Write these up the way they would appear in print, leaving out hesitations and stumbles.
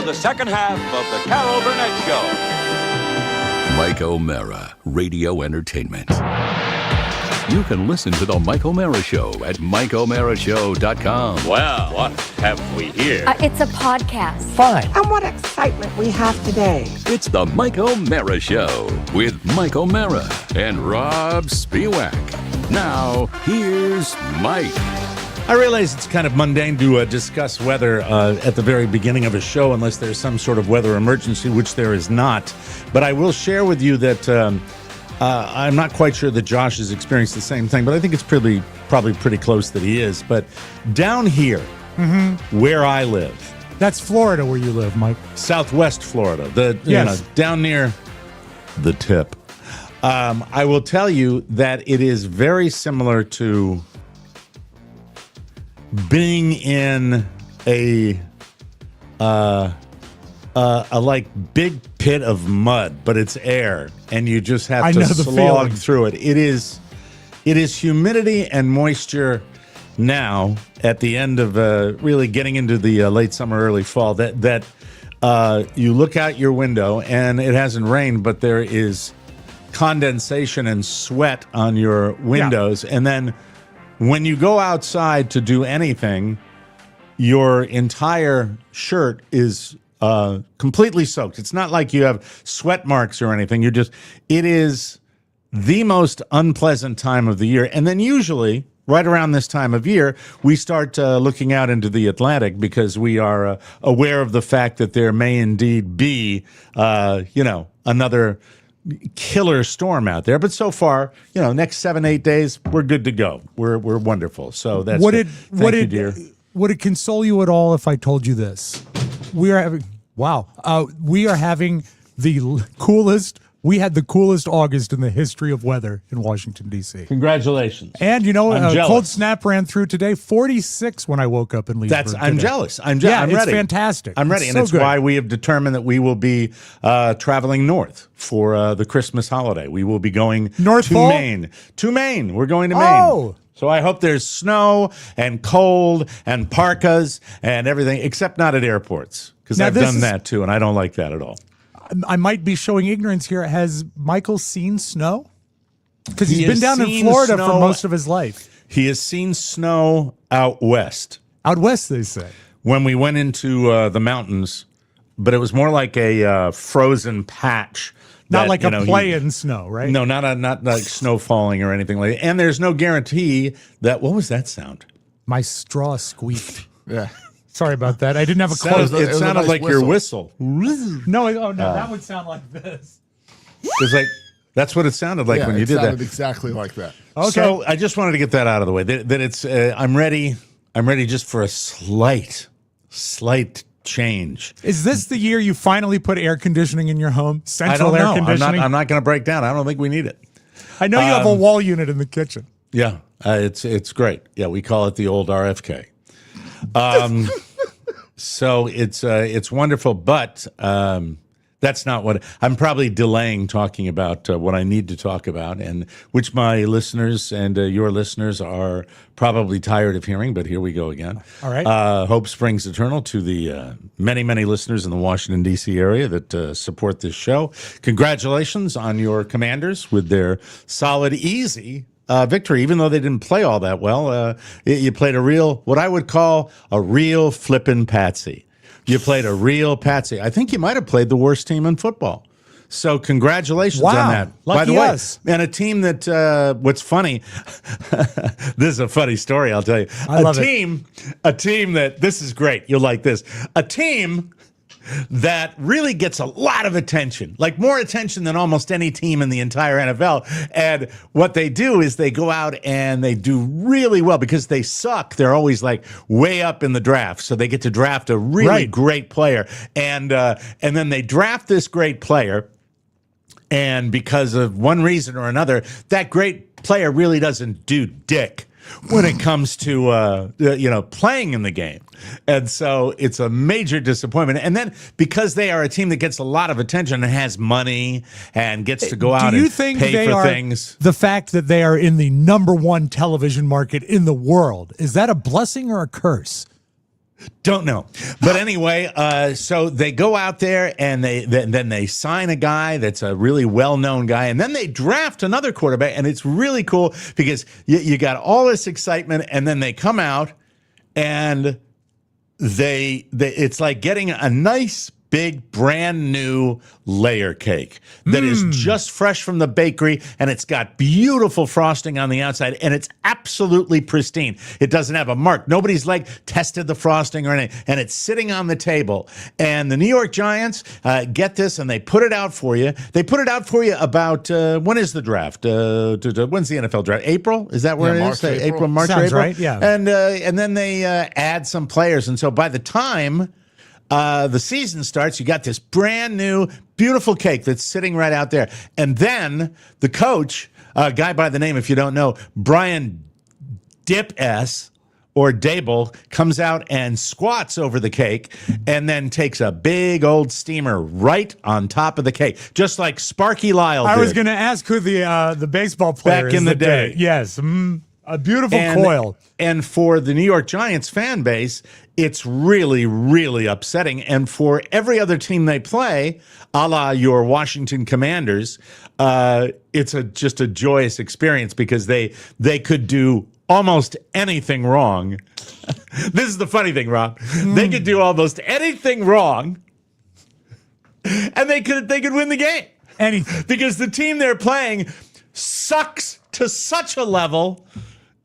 for the second half of the Carol Burnett Show. Mike O'Mara, Radio Entertainment. You can listen to The Mike O'Mara Show at MikeO'MaraShow.com. Well, what have we here? It's a podcast. Fine. And what excitement we have today. It's The Mike O'Mara Show with Mike O'Mara and Rob Spiewak. Now, here's Mike. I realize it's kind of mundane to discuss weather at the very beginning of a show unless there's some sort of weather emergency, which there is not. But I will share with you that I'm not quite sure that Josh has experienced the same thing, but I think it's probably pretty close that he is. But down here, where I live. That's Florida where you live, Mike. Southwest Florida. Down near the tip. I will tell you that it is very similar to being in a like big pit of mud, but it's air, and you just have to slog through it. It is humidity and moisture now at the end of really getting into the late summer, early fall. That you look out your window and it hasn't rained, but there is condensation and sweat on your windows, and then when you go outside to do anything, your entire shirt is completely soaked. It's not like you have sweat marks or anything. It is the most unpleasant time of the year. And then usually, right around this time of year, we start looking out into the Atlantic because we are aware of the fact that there may indeed be, another killer storm out there. But so far, next 7-8 days, we're good to go. We're wonderful. So that's Would it dear. Would it console you at all if I told you this? We are having the coolest. We had the coolest August in the history of weather in Washington, D.C. Congratulations. And I'm jealous. cold snap ran through today. 46 when I woke up in Leesburg. I'm jealous. I'm ready. ready. It's fantastic. I'm ready, it's and so it's good. why we have determined that we will be traveling north for the Christmas holiday. We will be going North to Pole? Maine. To Maine. We're going to Oh. Maine. So I hope there's snow and cold and parkas and everything, except not at airports, because I've done that too, and I don't like that at all. I might be showing ignorance here. Has Michael seen snow? Because he's been has down in seen Florida snow. for most of his life. He has seen snow out west. Out west, they say. When we went into the mountains, but it was more like a frozen patch. Not like a play in snow, right? No, not like snow falling or anything like that. And there's no guarantee that. What was that sound? My straw squeaked. Yeah. Sorry about that. I didn't have a close. It sounded like your whistle. No, that would sound like this. It's like that's what it sounded like when you did that. It sounded exactly like that. Okay. So I just wanted to get that out of the way. That it's I'm ready. I'm ready just for a slight change. Is this the year you finally put air conditioning in your home? Central air conditioning? I'm not going to break down. I don't think we need it. I know you have a wall unit in the kitchen. Yeah, it's great. Yeah, we call it the old RFK. So it's wonderful, but that's not what I'm probably delaying talking about what I need to talk about, and which my listeners and your listeners are probably tired of hearing. But here we go again. All right. Hope springs eternal to the many listeners in the Washington D.C. area that support this show. Congratulations on your Commanders with their solid, easy victory, even though they didn't play all that well. You played what I would call a real flippin' patsy. You played a real patsy. I think you might have played the worst team in football. So congratulations on that. By the way, and a team that, what's funny, this is a funny story, I'll tell you. A team that, this is great, you'll like this. A team that really gets a lot of attention, like more attention than almost any team in the entire NFL. And what they do is they go out and they do really well because they suck. They're always like way up in the draft. So they get to draft a really great player. And then they draft this great player. And because of one reason or another, that great player really doesn't do dick when it comes to playing in the game. And so it's a major disappointment. And then because they are a team that gets a lot of attention and has money and gets to go out and pay for things. The fact that they are in the #1 television market in the world, is that a blessing or a curse? Don't know. But anyway, so they go out there and then they sign a guy that's a really well-known guy, and then they draft another quarterback, and it's really cool because you got all this excitement, and then they come out and they it's like getting a nice big brand new layer cake that is just fresh from the bakery, and it's got beautiful frosting on the outside, and it's absolutely pristine. It doesn't have a mark. Nobody's like tested the frosting or anything, and it's sitting on the table. And the New York Giants get this, and they put it out for you. They put it out for you about when is the draft? When's the NFL draft? April? Is that where it March, is? April. March, Sounds April. right, yeah. And then they add some players, and so by the time the season starts, you got this brand new, beautiful cake that's sitting right out there. And then the coach, a guy by the name, if you don't know, Brian Dip S. or Dable, comes out and squats over the cake and then takes a big old steamer right on top of the cake, just like Sparky Lyle did. I was going to ask who the baseball player Back is in the that day. did it. Yes. A beautiful coil. And for the New York Giants fan base, it's really, really upsetting. And for every other team they play, a la your Washington Commanders, it's just a joyous experience because they could do almost anything wrong. This is the funny thing, Rob. They could do almost anything wrong, and they could win the game. Anything. Because the team they're playing sucks to such a level,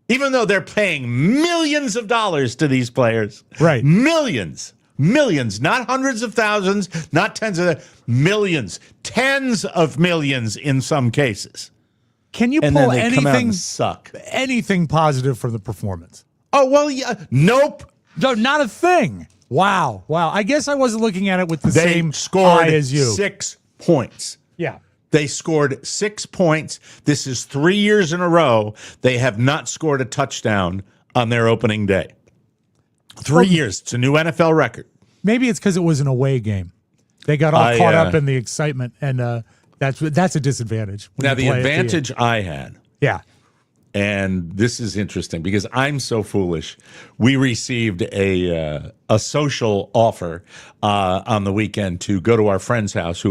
even though they're paying millions of dollars to these players. Right. Millions, not hundreds of thousands, not millions, tens of millions in some cases. Can you And pull then they come out anything and suck. anything positive from the performance? Oh, well, yeah. Nope. No, not a thing. Wow. I guess I wasn't looking at it with the They same scored eye as you. 6 points. Yeah. They scored 6 points. This is 3 years in a row. They have not scored a touchdown on their opening day. 3 years. It's a new NFL record. Maybe it's because it was an away game. They got all caught up in the excitement, and that's a disadvantage. when Now, you the play at advantage I had, yeah. and this is interesting because I'm so foolish. We received a social offer on the weekend to go to our friend's house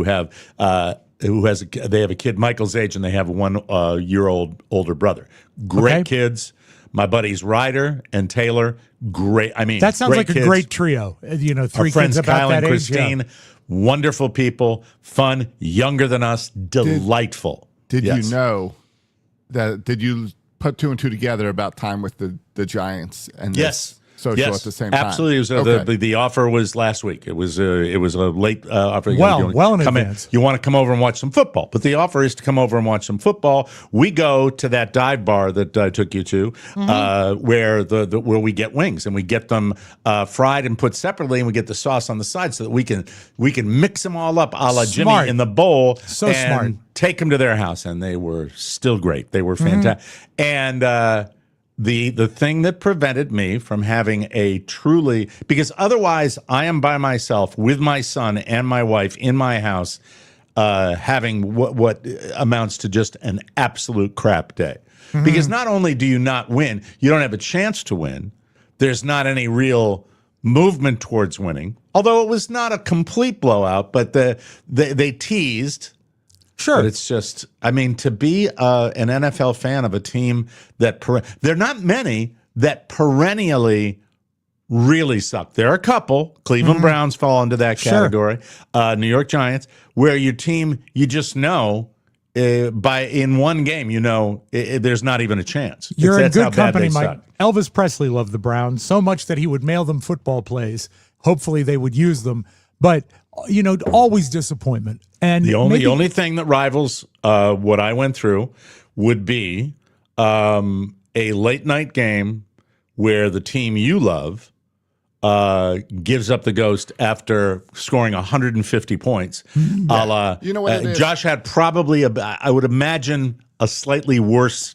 they have a kid Michael's age, and they have a 1 year older brother. Great Okay. kids. My buddies Ryder and Taylor, great. I mean, That sounds great like kids. a great trio. Our Three friends kids about Kyle that and age. Yeah. Christine, wonderful people, fun, younger than us, delightful. Did Yes. you know that? Did you put 2 and 2 together about time with the Giants and Yes. this social at the same time? Absolutely. It was, Okay. the offer was last week. It was a late offer. Well in advance. You want to come over and watch some football, but the offer is to come over and watch some football. We go to that dive bar that I took you to, where where we get wings, and we get them fried and put separately, and we get the sauce on the side so that we can mix them all up, a la Smart. Jimmy in the bowl. So and smart. take them to their house, and they were still great. They were fantastic, and. The thing that prevented me from having because otherwise I am by myself with my son and my wife in my house, having what amounts to just an absolute crap day. Because not only do you not win, you don't have a chance to win. There's not any real movement towards winning, although it was not a complete blowout, but they teased. Sure. But it's just, I mean, to be an NFL fan of a team that there are not many that perennially really suck. There are a couple. Cleveland Browns fall into that category. New York Giants, where your team, you just know in one game, there's not even a chance. You're in That's how good bad company, they Mike. suck. Elvis Presley loved the Browns so much that he would mail them football plays. Hopefully they would use them. But, always disappointment. And The only thing that rivals what I went through would be a late night game where the team you love gives up the ghost after scoring 150 points. A la, You know what it is? Josh had probably, I would imagine, a slightly worse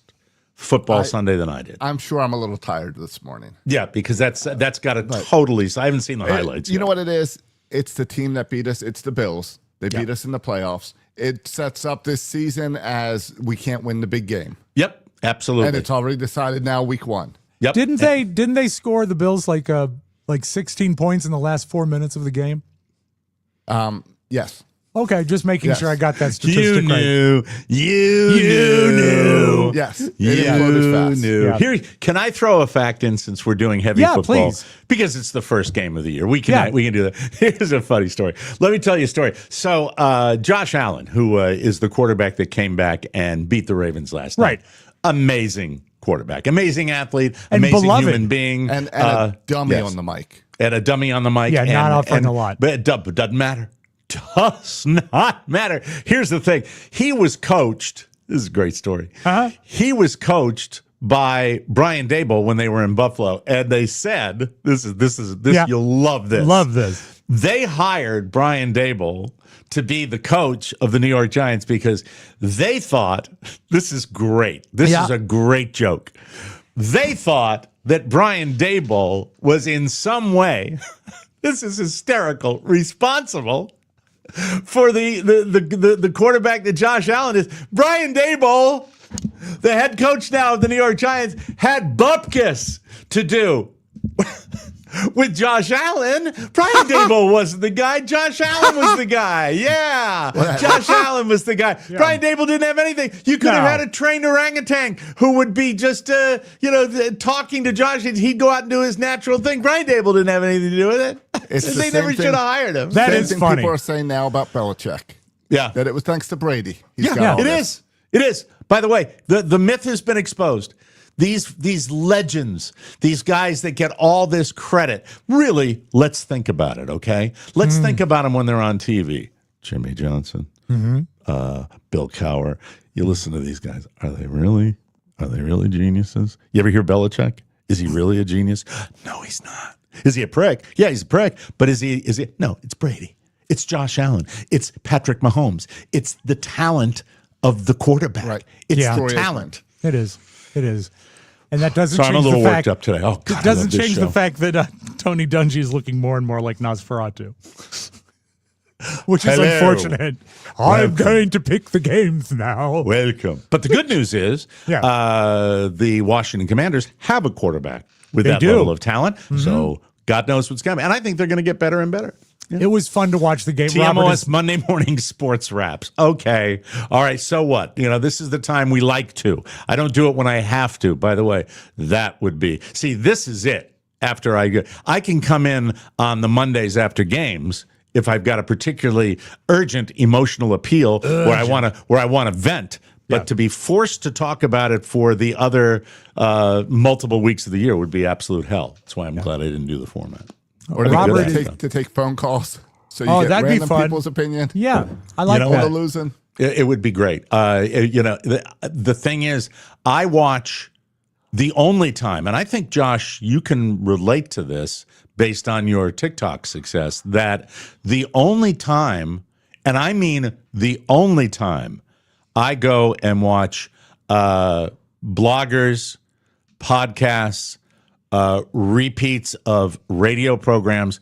football Sunday than I did. I'm sure I'm a little tired this morning. Yeah, because that's got to totally. I haven't seen the highlights. You know what it is? It's the team that beat us. It's the Bills. They beat us in the playoffs. It sets up this season as we can't win the big game. Yep, absolutely. And it's already decided now week 1. Yep. Didn't they score the Bills like like 16 points in the last 4 minutes of the game? Yes. Okay, just making Yes. sure I got that statistic You knew. right. You knew. Yes. It You imploded fast. knew. Yeah. Here, can I throw a fact in since we're doing heavy Yeah, football? please. Because it's the first game of the year. We can do that. Here's a funny story. Let me tell you a story. So, Josh Allen, who is the quarterback that came back and beat the Ravens last Right. night, amazing quarterback, amazing athlete, And amazing beloved. human being, And a dummy yes. on the mic. And a dummy on the mic. Yeah, not offering a lot. But it doesn't matter. Does not matter. Here's the thing. He was coached. This is a great story. Uh-huh. He was coached by Brian Daboll when they were in Buffalo, and they said, "This Yeah. you'll love this. Love this. They hired Brian Daboll to be the coach of the New York Giants because they thought this is great. This Yeah. is a great joke. They thought that Brian Daboll was in some way, this is hysterical, responsible for the quarterback that Josh Allen is. Brian Daboll, the head coach now of the New York Giants, had bupkis to do with Josh Allen. Brian Daboll wasn't the guy. Josh Allen was the guy. Yeah. Josh Allen was the guy. Yeah. Brian Daboll didn't have anything. You could have had a trained orangutan who would be just, talking to Josh, and he'd go out and do his natural thing. Brian Daboll didn't have anything to do with it. They never should have hired him. That Same is thing funny. people are saying now about Belichick. Yeah. That it was thanks to Brady. It is. It is. By the way, the myth has been exposed. These legends, these guys that get all this credit, really, let's think about it, okay? Let's think about them when they're on TV. Jimmy Johnson, Bill Cowher. You listen to these guys. Are they really geniuses? You ever hear Belichick? Is he really a genius? No, he's not. Is he a prick? Yeah, he's a prick. But is he? No, it's Brady. It's Josh Allen. It's Patrick Mahomes. It's the talent of the quarterback. Right. It's Yeah. the talent. It is. And that doesn't So change I'm a little the fact, worked up today. Oh, God, it doesn't I love this change show. the fact that Tony Dungy is looking more and more like Nosferatu. Which is Hello. unfortunate. I'm going to pick the games now. Welcome. But the good news is the Washington Commanders have a quarterback with They that do. level of talent. So God knows what's coming. And I think they're going to get better and better. It was fun to watch the game. TMOS Monday morning sports wraps. Okay. All right. So what? This is the time we like to. I don't do it when I have to. By the way, that would be. See, this is it. After I can come in on the Mondays after games if I've got a particularly urgent emotional appeal where I want to vent. But to be forced to talk about it for the other multiple weeks of the year would be absolute hell. That's why I'm glad I didn't do the format. Or to take phone calls. So you get that'd be random fun. people's opinion. Yeah, I like All that. the losing. It would be great. The thing is, I watch the only time, and I think, Josh, you can relate to this based on your TikTok success, that the only time, and I mean the only time, I go and watch bloggers, podcasts, repeats of radio programs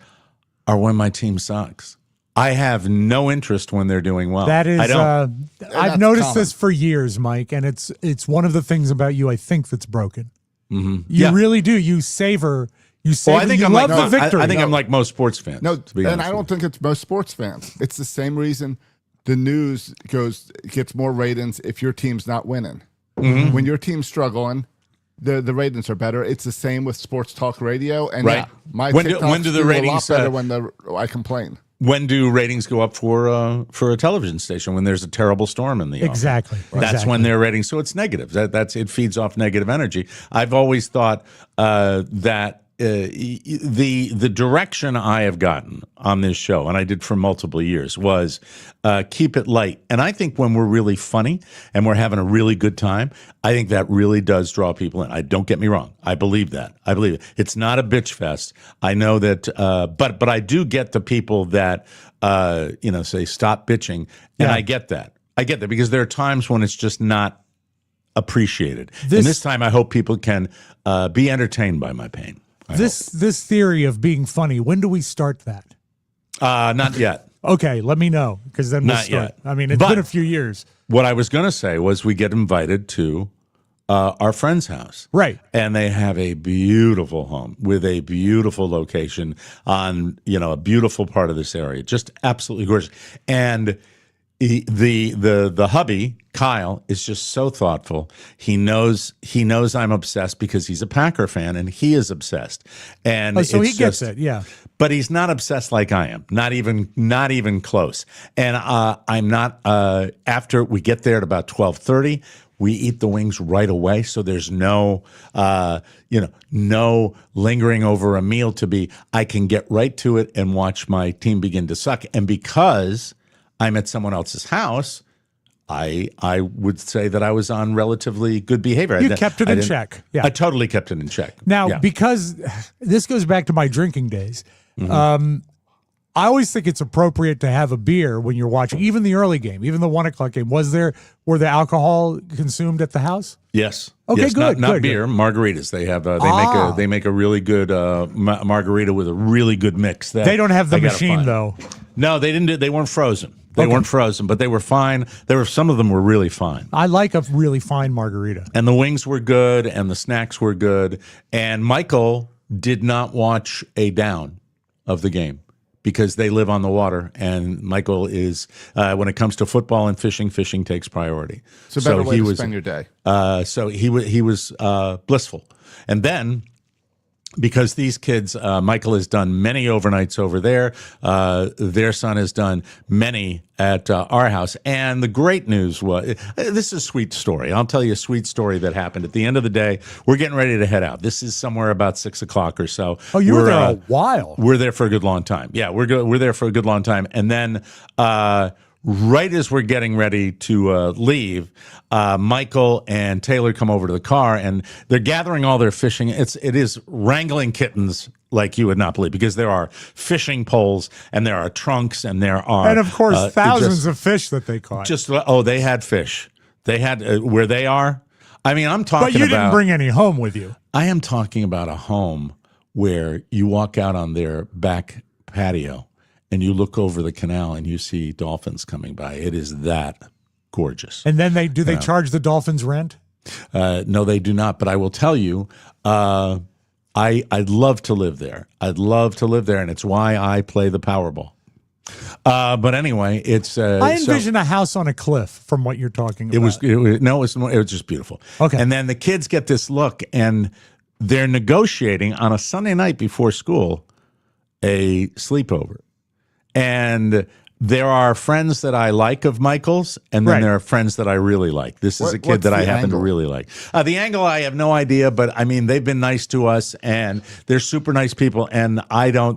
are when my team sucks. I have no interest when they're doing well. That is, I don't. I've noticed this for years, Mike, and it's one of the things about you I think that's broken. You really do. You savor. You Well, I think you I'm love like the victory. I think I'm like most sports fans. No, to be and honest I don't with think it's most sports fans. It's the same reason the news gets more ratings if your team's not winning. When your team's struggling, the ratings are better. It's the same with sports talk radio. And Right. my When do TikToks the do ratings, a lot better when I complain. When do ratings go up for a television station? When there's a terrible storm in the offing? Exactly. That's Exactly. when their ratings. So it's negative. It feeds off negative energy. I've always thought that the direction I have gotten on this show, and I did for multiple years, was keep it light. And I think when we're really funny and we're having a really good time, I think that really does draw people in. Don't get me wrong. I believe that. I believe it. It's not a bitch fest. I know that, but I do get the people that say stop bitching, and I get that. I get that because there are times when it's just not appreciated. And this time, I hope people can be entertained by my pain. This theory of being funny, when do we start that? Not yet. Okay, let me know, because then we'll Not start. yet. I mean, it's But- been a few years. What I was going to say was we get invited to our friend's house. Right. And they have a beautiful home with a beautiful location on, a beautiful part of this area. Just absolutely gorgeous. And the hubby, Kyle, is just so thoughtful. He knows I'm obsessed because he's a Packer fan and he is obsessed. And so he gets it, yeah. But he's not obsessed like I am. Not even close. And I'm not. After we get there at about 12:30, we eat the wings right away. So there's no lingering over a meal to be. I can get right to it and watch my team begin to suck. And because I'm at someone else's house, I would say that I was on relatively good behavior. You kept it in check. Yeah, I totally kept it in check. Now, because this goes back to my drinking days, I always think it's appropriate to have a beer when you're watching, even the early game, even the 1:00 game. Were the alcohol consumed at the house? Yes. Okay, yes, good. Not good, beer, good. margaritas. They have they make a really good margarita with a really good mix. That They don't have the I gotta machine find. though. No, they didn't. They weren't frozen. They Okay. weren't frozen, but they were fine. Some of them were really fine. I like a really fine margarita. And the wings were good, and the snacks were good. And Michael did not watch a down of the game because they live on the water. And Michael is, when it comes to football and fishing takes priority. It's a better way to spend your day. So he was blissful. And then, because these kids, Michael has done many overnights over there. Their son has done many at our house. And the great news was, this is a sweet story. I'll tell you a sweet story that happened. At the end of the day, we're getting ready to head out. This is somewhere about 6 o'clock or so. Oh, you were there a while. We're there for a good long time. Yeah, we're there for a good long time. And then right as we're getting ready to leave, Michael and Taylor come over to the car, and they're gathering all their fishing. It is wrangling kittens like you would not believe, because there are fishing poles and there are trunks and there are, and of course, thousands of fish that they caught. They had fish. They had where they are. I mean, I'm talking about. But you didn't bring any home with you. I am talking about a home where you walk out on their back patio and you look over the canal and you see dolphins coming by. It is that gorgeous. And then they charge the dolphins rent? No, they do not. But I will tell you, I'd love to live there. I'd love to live there, and it's why I play the Powerball. But anyway, it's. I envision a house on a cliff from what you're talking about. It was just beautiful. Okay. And then the kids get this look, and they're negotiating on a Sunday night before school a sleepover. And there are friends that I like of Michael's, and then there are friends that I really like. This is a kid that I happen to really like. The angle, I have no idea, but I mean, they've been nice to us, and they're super nice people. And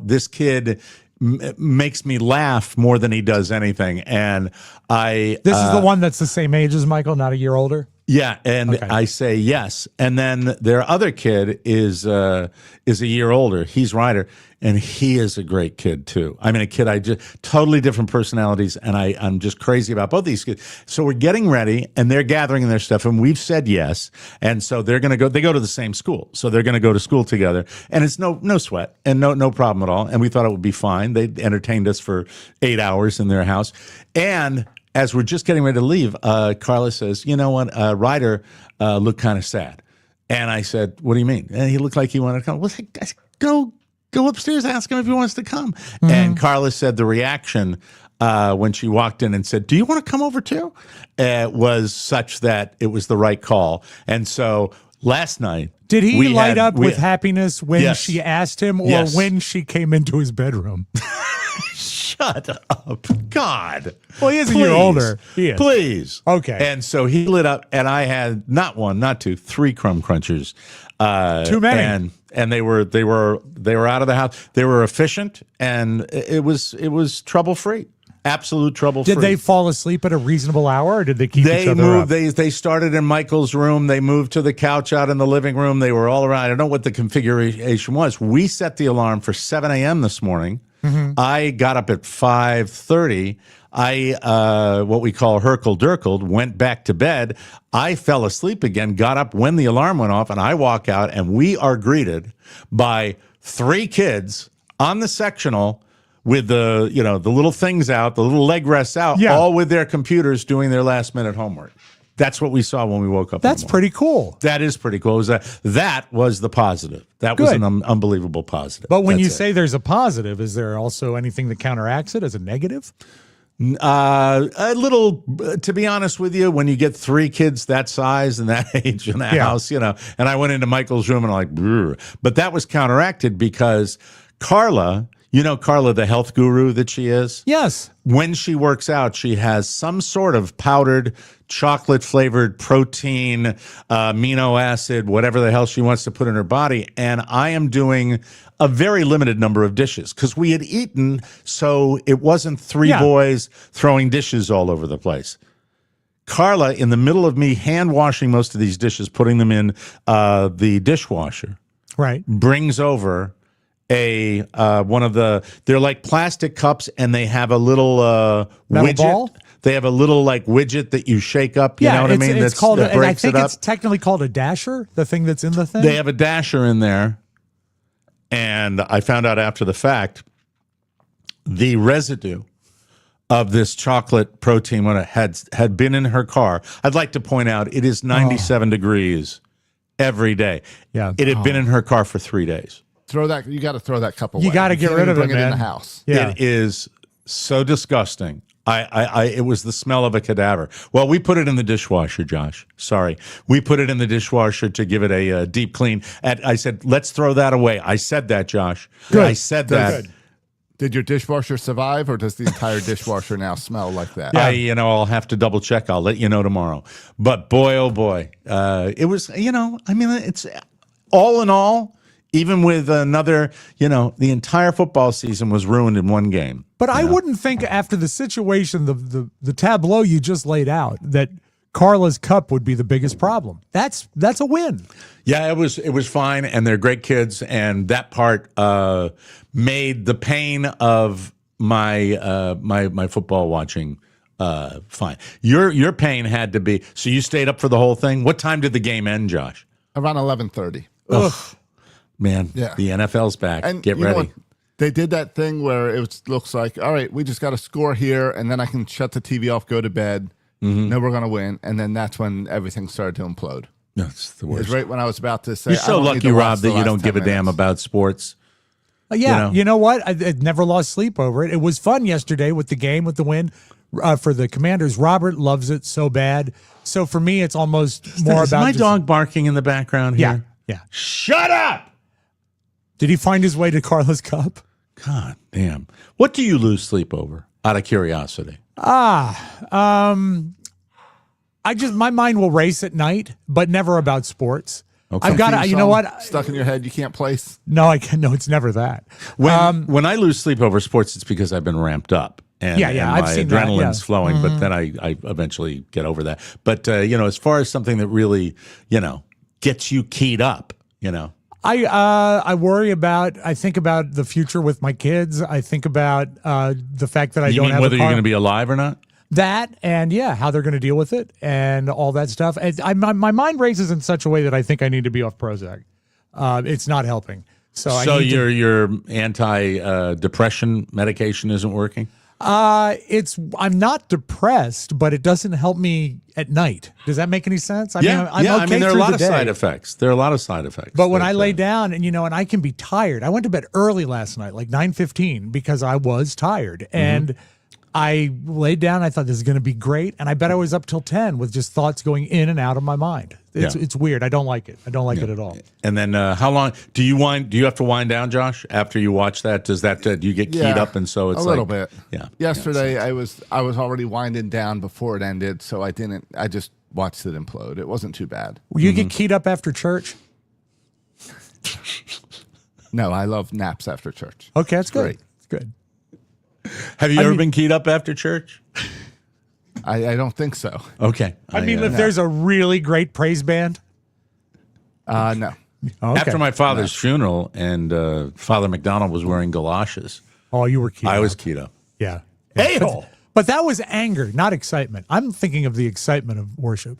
this kid makes me laugh more than he does anything. And this is the one that's the same age as Michael, not a year older? Yeah, and okay. I say yes. And then their other kid is a year older. He's Ryder, and he is a great kid too. I mean, a kid, I just totally different personalities, and I'm just crazy about both these kids. So we're getting ready, and they're gathering their stuff, and we've said yes. And so they're going to go. They go to the same school, so they're going to go to school together, and it's no sweat and no problem at all. And we thought it would be fine. They entertained us for 8 hours in their house, and as we're just getting ready to leave, Carla says, "You know what? Ryder looked kind of sad." And I said, "What do you mean?" And he looked like he wanted to come. Well, I said, go upstairs, ask him if he wants to come. Mm-hmm. And Carla said the reaction when she walked in and said, "Do you want to come over too?" Was such that it was the right call. And so last night, did he light up with happiness when she asked him, or when she came into his bedroom? Shut up. God. Well, he is a year older. He is. Please. Okay. And so he lit up, and I had not one, not two, 3 crumb crunchers. Too many. And they were out of the house. They were efficient, and it was trouble-free. Absolute trouble-free. Did they fall asleep at a reasonable hour, or did they keep each other up? They started in Michael's room. They moved to the couch out in the living room. They were all around. I don't know what the configuration was. We set the alarm for 7 a.m. this morning. Mm-hmm. I got up at 5:30. I what we call herkle-durkled, went back to bed. I fell asleep again, got up when the alarm went off, and I walk out, and we are greeted by 3 kids on the sectional with the little things out, the little leg rests out, all with their computers doing their last-minute homework. That's what we saw when we woke up. That's pretty cool. That is pretty cool. That was the positive. That was Good. an unbelievable positive. But when That's you it. say there's a positive, is there also anything that counteracts it as a negative? A little, to be honest with you, when you get 3 kids that size and that age in the house, and I went into Michael's room and I'm like, brr. But that was counteracted because Carla, Carla, the health guru that she is. Yes. When she works out, she has some sort of powdered chocolate flavored protein, amino acid, whatever the hell she wants to put in her body. And I am doing a very limited number of dishes because we had eaten, so it wasn't 3 boys throwing dishes all over the place. Carla, in the middle of me hand washing most of these dishes, putting them in the dishwasher, right, brings over a one of they're like plastic cups, and they have a little metal widget. Ball? They have a little like widget that you shake up. You know what I mean? It's called, that and I breaks think it up. it's technically called a dasher, the thing that's in the thing. They have a dasher in there. And I found out after the fact, the residue of this chocolate protein when it had been in her car. I'd like to point out it is 97 degrees every day. Yeah. It had been in her car for 3 days. You got to throw that cup away. You got to get rid of it, bring it in man. the house. Yeah. It is so disgusting. It was the smell of a cadaver. Well, we put it in the dishwasher, Josh. Sorry. We put it in the dishwasher to give it a deep clean. I said, let's throw that away. I said that, Josh. Good. I said that. Good. Did your dishwasher survive, or does the entire dishwasher now smell like that? I'll have to double check. I'll let you know tomorrow. But boy, oh boy, it was, it's all in all, even with another, the entire football season was ruined in one game. But I wouldn't think after the situation, the tableau you just laid out, that Carla's cup would be the biggest problem. That's a win. Yeah, it was fine, and they're great kids, and that part made the pain of my my football watching fine. Your pain had to be, so you stayed up for the whole thing. What time did the game end, Josh? Around 11:30. Ugh, man, Yeah. the NFL's back. And Get you know ready. what? They did that thing where looks like, all right, we just got to score here, and then I can shut the TV off, go to bed. Then we're going to win. And then that's when everything started to implode. That's the It was worst. right when I was about to say, You're so I don't need lucky, to watch Rob, the that you last don't 10 give a damn minutes. about sports. Yeah, you know what? I never lost sleep over it. It was fun yesterday with the game, with the win for the Commanders. Robert loves it so bad. So for me, it's almost more Is about my just- dog barking in the background here? Yeah. Shut up! Did he find his way to Carla's cup? God damn. What do you lose sleep over, out of curiosity? My mind will race at night, but never about sports. Okay. I've got to, Theme you know song what? Stuck in your head, you can't place. No, I can. No, it's never that. When I lose sleep over sports, it's because I've been ramped up. And, Yeah, and I've my seen that, adrenaline's yeah. flowing, but then I eventually get over that. But, as far as something that really, gets you keyed up, I worry about. I think about the future with my kids. I think about the fact that I You don't mean have whether a you're car. going to be alive or not? That and how they're going to deal with it and all that stuff. My mind races in such a way that I think I need to be off Prozac. It's not helping. So your anti-depression medication isn't working? I'm not depressed, but it doesn't help me at night. Does that make any sense? I'm there are okay a through lot the of day. side effects. There are a lot of side effects. But when I lay down and I can be tired. I went to bed early last night, like 9:15, because I was tired. And I laid down. I thought this is going to be great. And I bet I was up till 10 with just thoughts going in and out of my mind. It's weird. I don't like it. I don't like it at all. And then how long do you have to wind down, Josh, after you watch that? Does that do you get keyed up, and so it's a little bit. Yeah. Yesterday I was already winding down before it ended, so I didn't. I just watched it implode. It wasn't too bad. Will you get keyed up after church? No, I love naps after church. Okay, that's good. Great. It's good. Have you ever been keyed up after church? I don't think so. Okay. If there's a really great praise band. No. Okay. After my father's funeral and Father McDonald was wearing galoshes, Oh, you were keyed up. I was keyed up. Yeah. A-hole. But that was anger, not excitement. I'm thinking of the excitement of worship.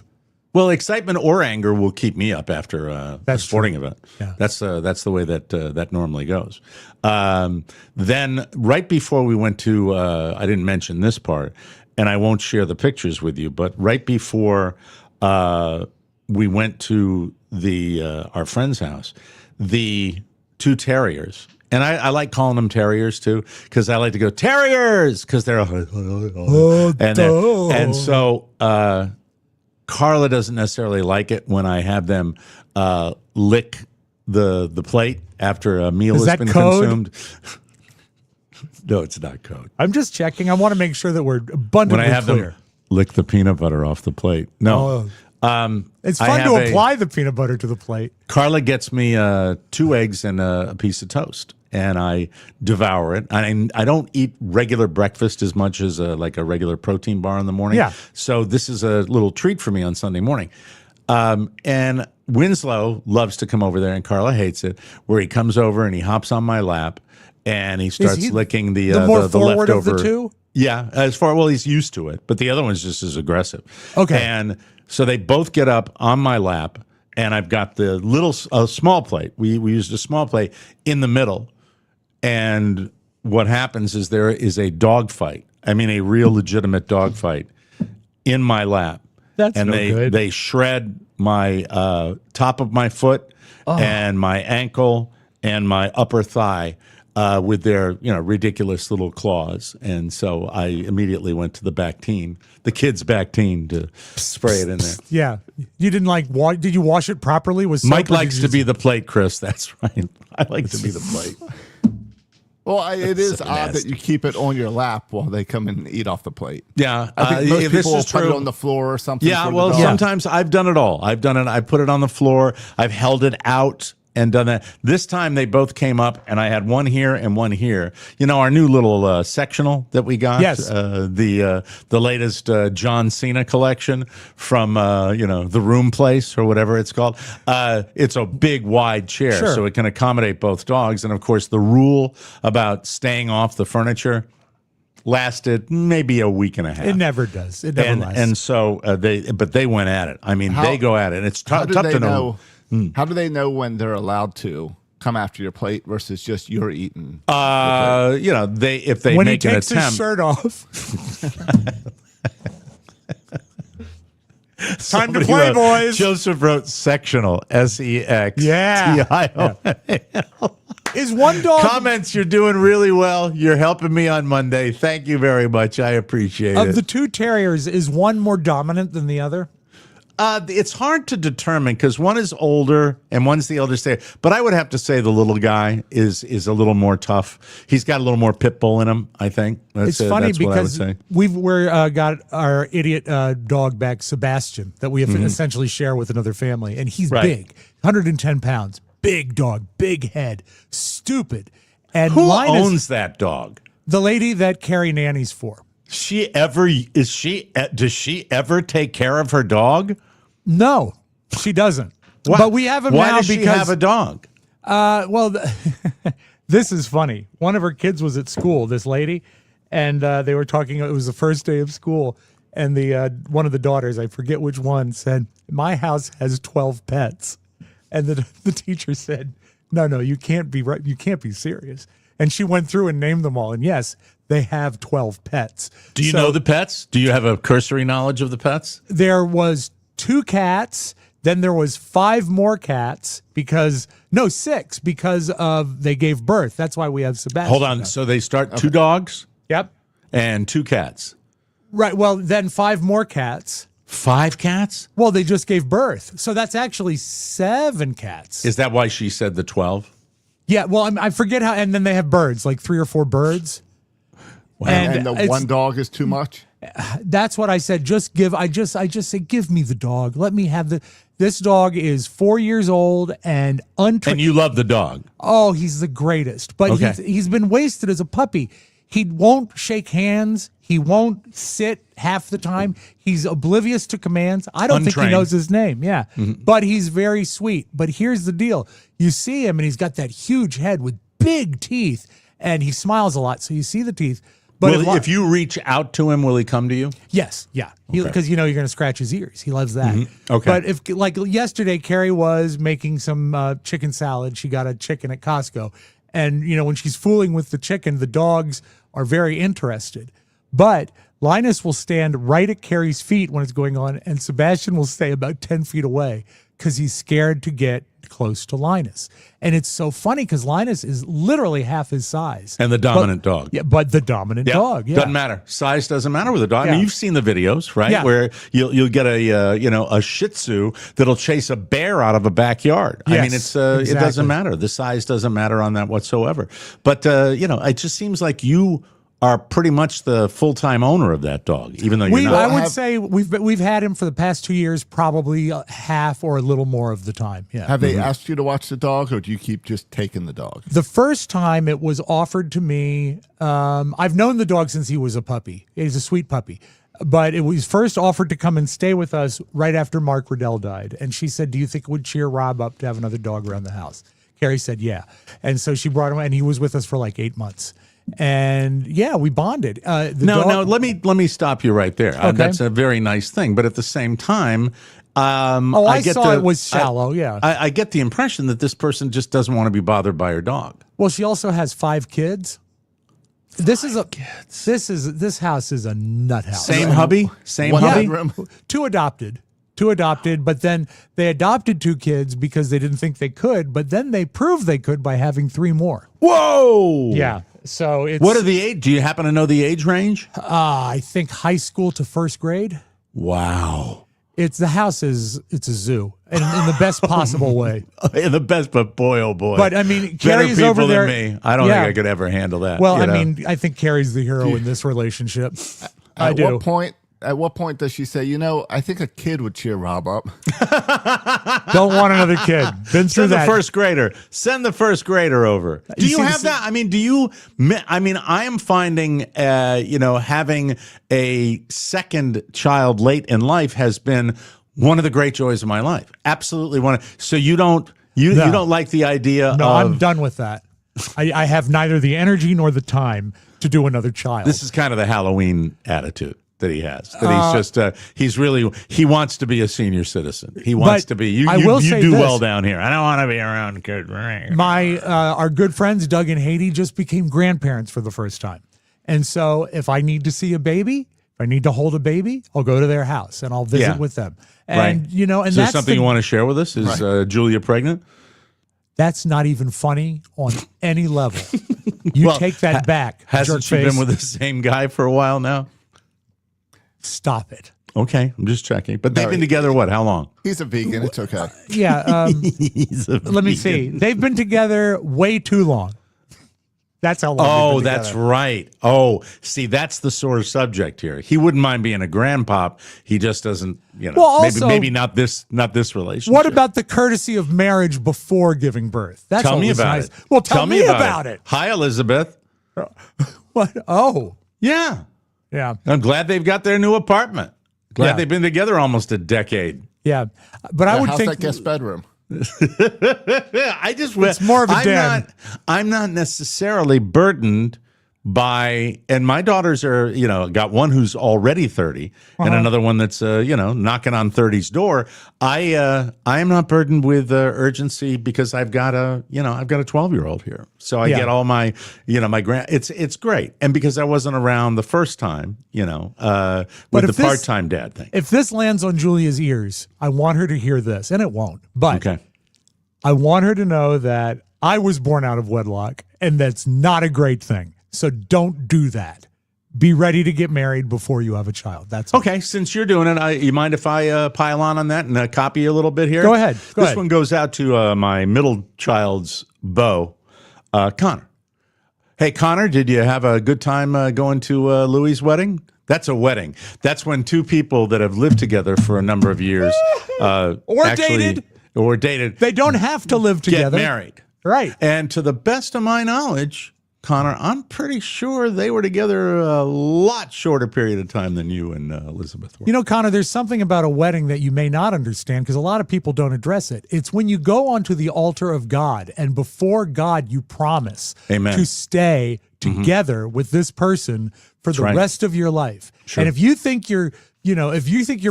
Well, excitement or anger will keep me up after a That's sporting event. Yeah. That's the way that normally goes. Then right before we went to, I didn't mention this part, and I won't share the pictures with you, but right before we went to our friend's house. The two terriers, and I like calling them terriers too, because I like to go terriers because they're and so Carla doesn't necessarily like it when I have them lick the plate after a meal has been consumed. No, it's not code. I'm just checking. I want to make sure that we're abundantly When I have clear. them lick the peanut butter off the plate. No. It's fun to apply the peanut butter to the plate. Carla gets me 2 eggs and a piece of toast, and I devour it. I don't eat regular breakfast as much as like a regular protein bar in the morning. Yeah. So this is a little treat for me on Sunday morning. And Winslow loves to come over there, and Carla hates it, where he comes over and he hops on my lap, and he starts licking the more forward leftover. of the two? Yeah, he's used to it, but the other one's just as aggressive. Okay. And so they both get up on my lap, and I've got the small plate. We used a small plate in the middle, and what happens is there is a dog fight. I mean, a real legitimate dog fight in my lap. That's and no good. They shred my top of my foot and my ankle and my upper thigh. With their ridiculous little claws, and so I immediately went to the Bactine, the kids' Bactine, to spray it in there. Yeah, you didn't did you wash it properly? Was Mike likes to be the plate, Chris. That's right. I like to be the plate. Well, it is so odd nasty. that you keep it on your lap while they come and eat off the plate. Yeah, I think most if this people is put it true on the floor or something. Yeah, for the well, dog. sometimes I've done it all. I've done it. I put it on the floor. I've held it out and done that. This time they both came up, and I had one here and one here. Our new little sectional that we got. Yes. The latest John Cena collection from the Room Place or whatever it's called. It's a big, wide chair, Sure. so it can accommodate both dogs. And of course, the rule about staying off the furniture lasted maybe a week and a half. It never does. It never lasts. And so they went at it. I mean, they go at it. It's How tough do they to know. How do they know when they're allowed to come after your plate versus just you're eating? If they when make he an takes attempt. his shirt off. Time to Somebody play, wrote- boys. Joseph wrote sectional, SEXTION. Is one dog Comments, you're doing really well. You're helping me on Monday. Thank you very much. I appreciate of it. the two terriers? Is one more dominant than the other? It's hard to determine because one is older and one's the elder terrier. But I would have to say the little guy is a little more tough. He's got a little more pit bull in him, I think. It's funny that's what I would because say. we're got our idiot dog back, Sebastian, that we have essentially share with another family, and he's Right. big, 110 pounds, big dog, big head, stupid. And Who Linus, owns that dog? the lady that Carrie nannies for? Does she ever take care of her dog? No, she doesn't. Why- But we have him Why now does she because have a dog? this is funny. One of her kids was at school, this lady, and they were talking. It was the first day of school, and the one of the daughters, I forget which one, said, "My house has 12 pets," and the teacher said, "No, you can't be right. You can't be serious." And she went through and named them all, and yes, they have 12 pets. Do you So know the pets? Do you have a cursory knowledge of the pets? there was 2 cats. Then there was 5 more cats because 6 because of they gave birth. That's why we have Sebastian. Hold on. So they start 2 dogs Yep. and 2 cats. Right. Well, then 5 more cats. 5 cats? Well, they just gave birth. So that's actually 7 cats. Is that why she said the 12? Yeah. Well, I forget how. And then they have birds, like 3 or 4 birds. Wow. and the it's- one dog is too much. That's what I said. I just say, give me the dog. Let me have this dog is 4 years old and untrained. And you love the dog. Oh, he's the greatest. But Okay. he's been wasted as a puppy. He won't shake hands. He won't sit half the time. He's oblivious to commands. I don't think he Untrained. knows his name. Yeah. But he's very sweet. But here's the deal. You see him and he's got that huge head with big teeth and he smiles a lot. So you see the teeth. But If you reach out to him, will he come to you? yes, yeah. Because you're going to scratch his ears. He loves that. Okay. But if like yesterday, Carrie was making some chicken salad. She got a chicken at Costco. And, when she's fooling with the chicken, the dogs are very interested. But Linus will stand right at Carrie's feet when it's going on, and Sebastian will stay about 10 feet away because he's scared to get close to Linus. And it's so funny because Linus is literally half his size. And the dominant dog. Yeah, but the dominant dog. Yeah. Doesn't matter. Size doesn't matter with a dog. I mean, Yeah. you've seen the videos, right? Yeah. Where you'll get a Shih Tzu that'll chase a bear out of a backyard. I mean, Yes, it exactly. doesn't matter. The size doesn't matter on that whatsoever. But it just seems like you are pretty much the full-time owner of that dog, even though you're I not. would say we've had him for the past 2 years, probably half or a little more of the time. Yeah. Have they asked you to watch the dog, or do you keep just taking the dog? The first time it was offered to me, I've known the dog since he was a puppy. He's a sweet puppy. But it was first offered to come and stay with us right after Mark Riddell died. And she said, do you think it would cheer Rob up to have another dog around the house? Carrie said, yeah. And so she brought him, and he was with us for like 8 months. And yeah, we bonded. No, let me stop you right there. Okay. That's a very nice thing. But at the same time, I saw it was shallow. Yeah. I get the impression that this person just doesn't want to be bothered by her dog. Well, she also has 5 kids. This house is a nut house. Same hubby, same One hubby. bedroom. Two adopted, but then they adopted 2 kids because they didn't think they could, but then they proved they could by having 3 more. Whoa! Yeah. So it's What are the age? Do you happen to know the age range? I think high school to first grade. Wow. It's a zoo in the best possible way. In the best, but boy, oh boy. But I mean, better Carrie's people over there. than me. I don't Yeah. think I could ever handle that. Well, you know? I mean, I think Carrie's the hero in this relationship. I do. At what point does she say, I think a kid would cheer Rob up? Don't want another kid. Been through Send the that. first grader. Send the first grader over. Do you see, have that? I mean, I am finding, having a second child late in life has been one of the great joys of my life. Absolutely one. So you don't like the idea No, of. I'm done with that. I have neither the energy nor the time to do another child. This is kind of the Halloween attitude that he has. That he wants to be a senior citizen. He wants to be. You do well down here. I don't want to be around kids. Our good friends Doug and Haiti just became grandparents for the first time, and so if I need to see a baby, if I need to hold a baby, I'll go to their house and I'll visit with them. And right. And is there that's something you want to share with us? Is Julia pregnant? That's not even funny on any level. You take that back. Hasn't she been with the same guy for a while now? Stop it. Okay, I'm just checking. But they've been together what? How long? He's a vegan. It's okay. Yeah. Let me see. They've been together way too long. That's how long. Oh, they've been that's together. right. Oh, see, that's the sore subject here. He wouldn't mind being a grandpop. He just doesn't, Well, also- maybe not this relationship. What about the courtesy of marriage before giving birth? That's Tell me always about nice. it. Well, tell me about it. Hi, Elizabeth. What? Oh, Yeah. yeah, I'm glad they've got their new apartment. Glad Yeah. they've been together almost a decade. yeah. But I would How's think that guest bedroom? I just It's more of a den. I'm not necessarily burdened by, and my daughters are, got one who's already 30 and another one that's, knocking on 30's door. I am not burdened with urgency because I've got a 12-year-old here. So I Yeah. get all my, my it's great. And because I wasn't around the first time, with But the if this- part-time dad thing. if this lands on Julia's ears, I want her to hear this, and it won't. But Okay. I want her to know that I was born out of wedlock, and that's not a great thing. So don't do that. Be ready to get married before you have a child. That's all. Okay, since you're doing it, you mind if I pile on that and copy a little bit here? Go ahead. Go this ahead. one goes out to my middle child's beau, Connor. Hey, Connor, did you have a good time going to Louie's wedding? That's a wedding. That's when 2 people that have lived together for a number of years dated. or dated They don't have to live get together. married. Right. And to the best of my knowledge, Connor, I'm pretty sure they were together a lot shorter period of time than you and Elizabeth were. You know, Connor, there's something about a wedding that you may not understand because a lot of people don't address it. It's when you go onto the altar of God and before God you promise Amen. to stay together with this person for the right. rest of your life. Sure. And if you think you're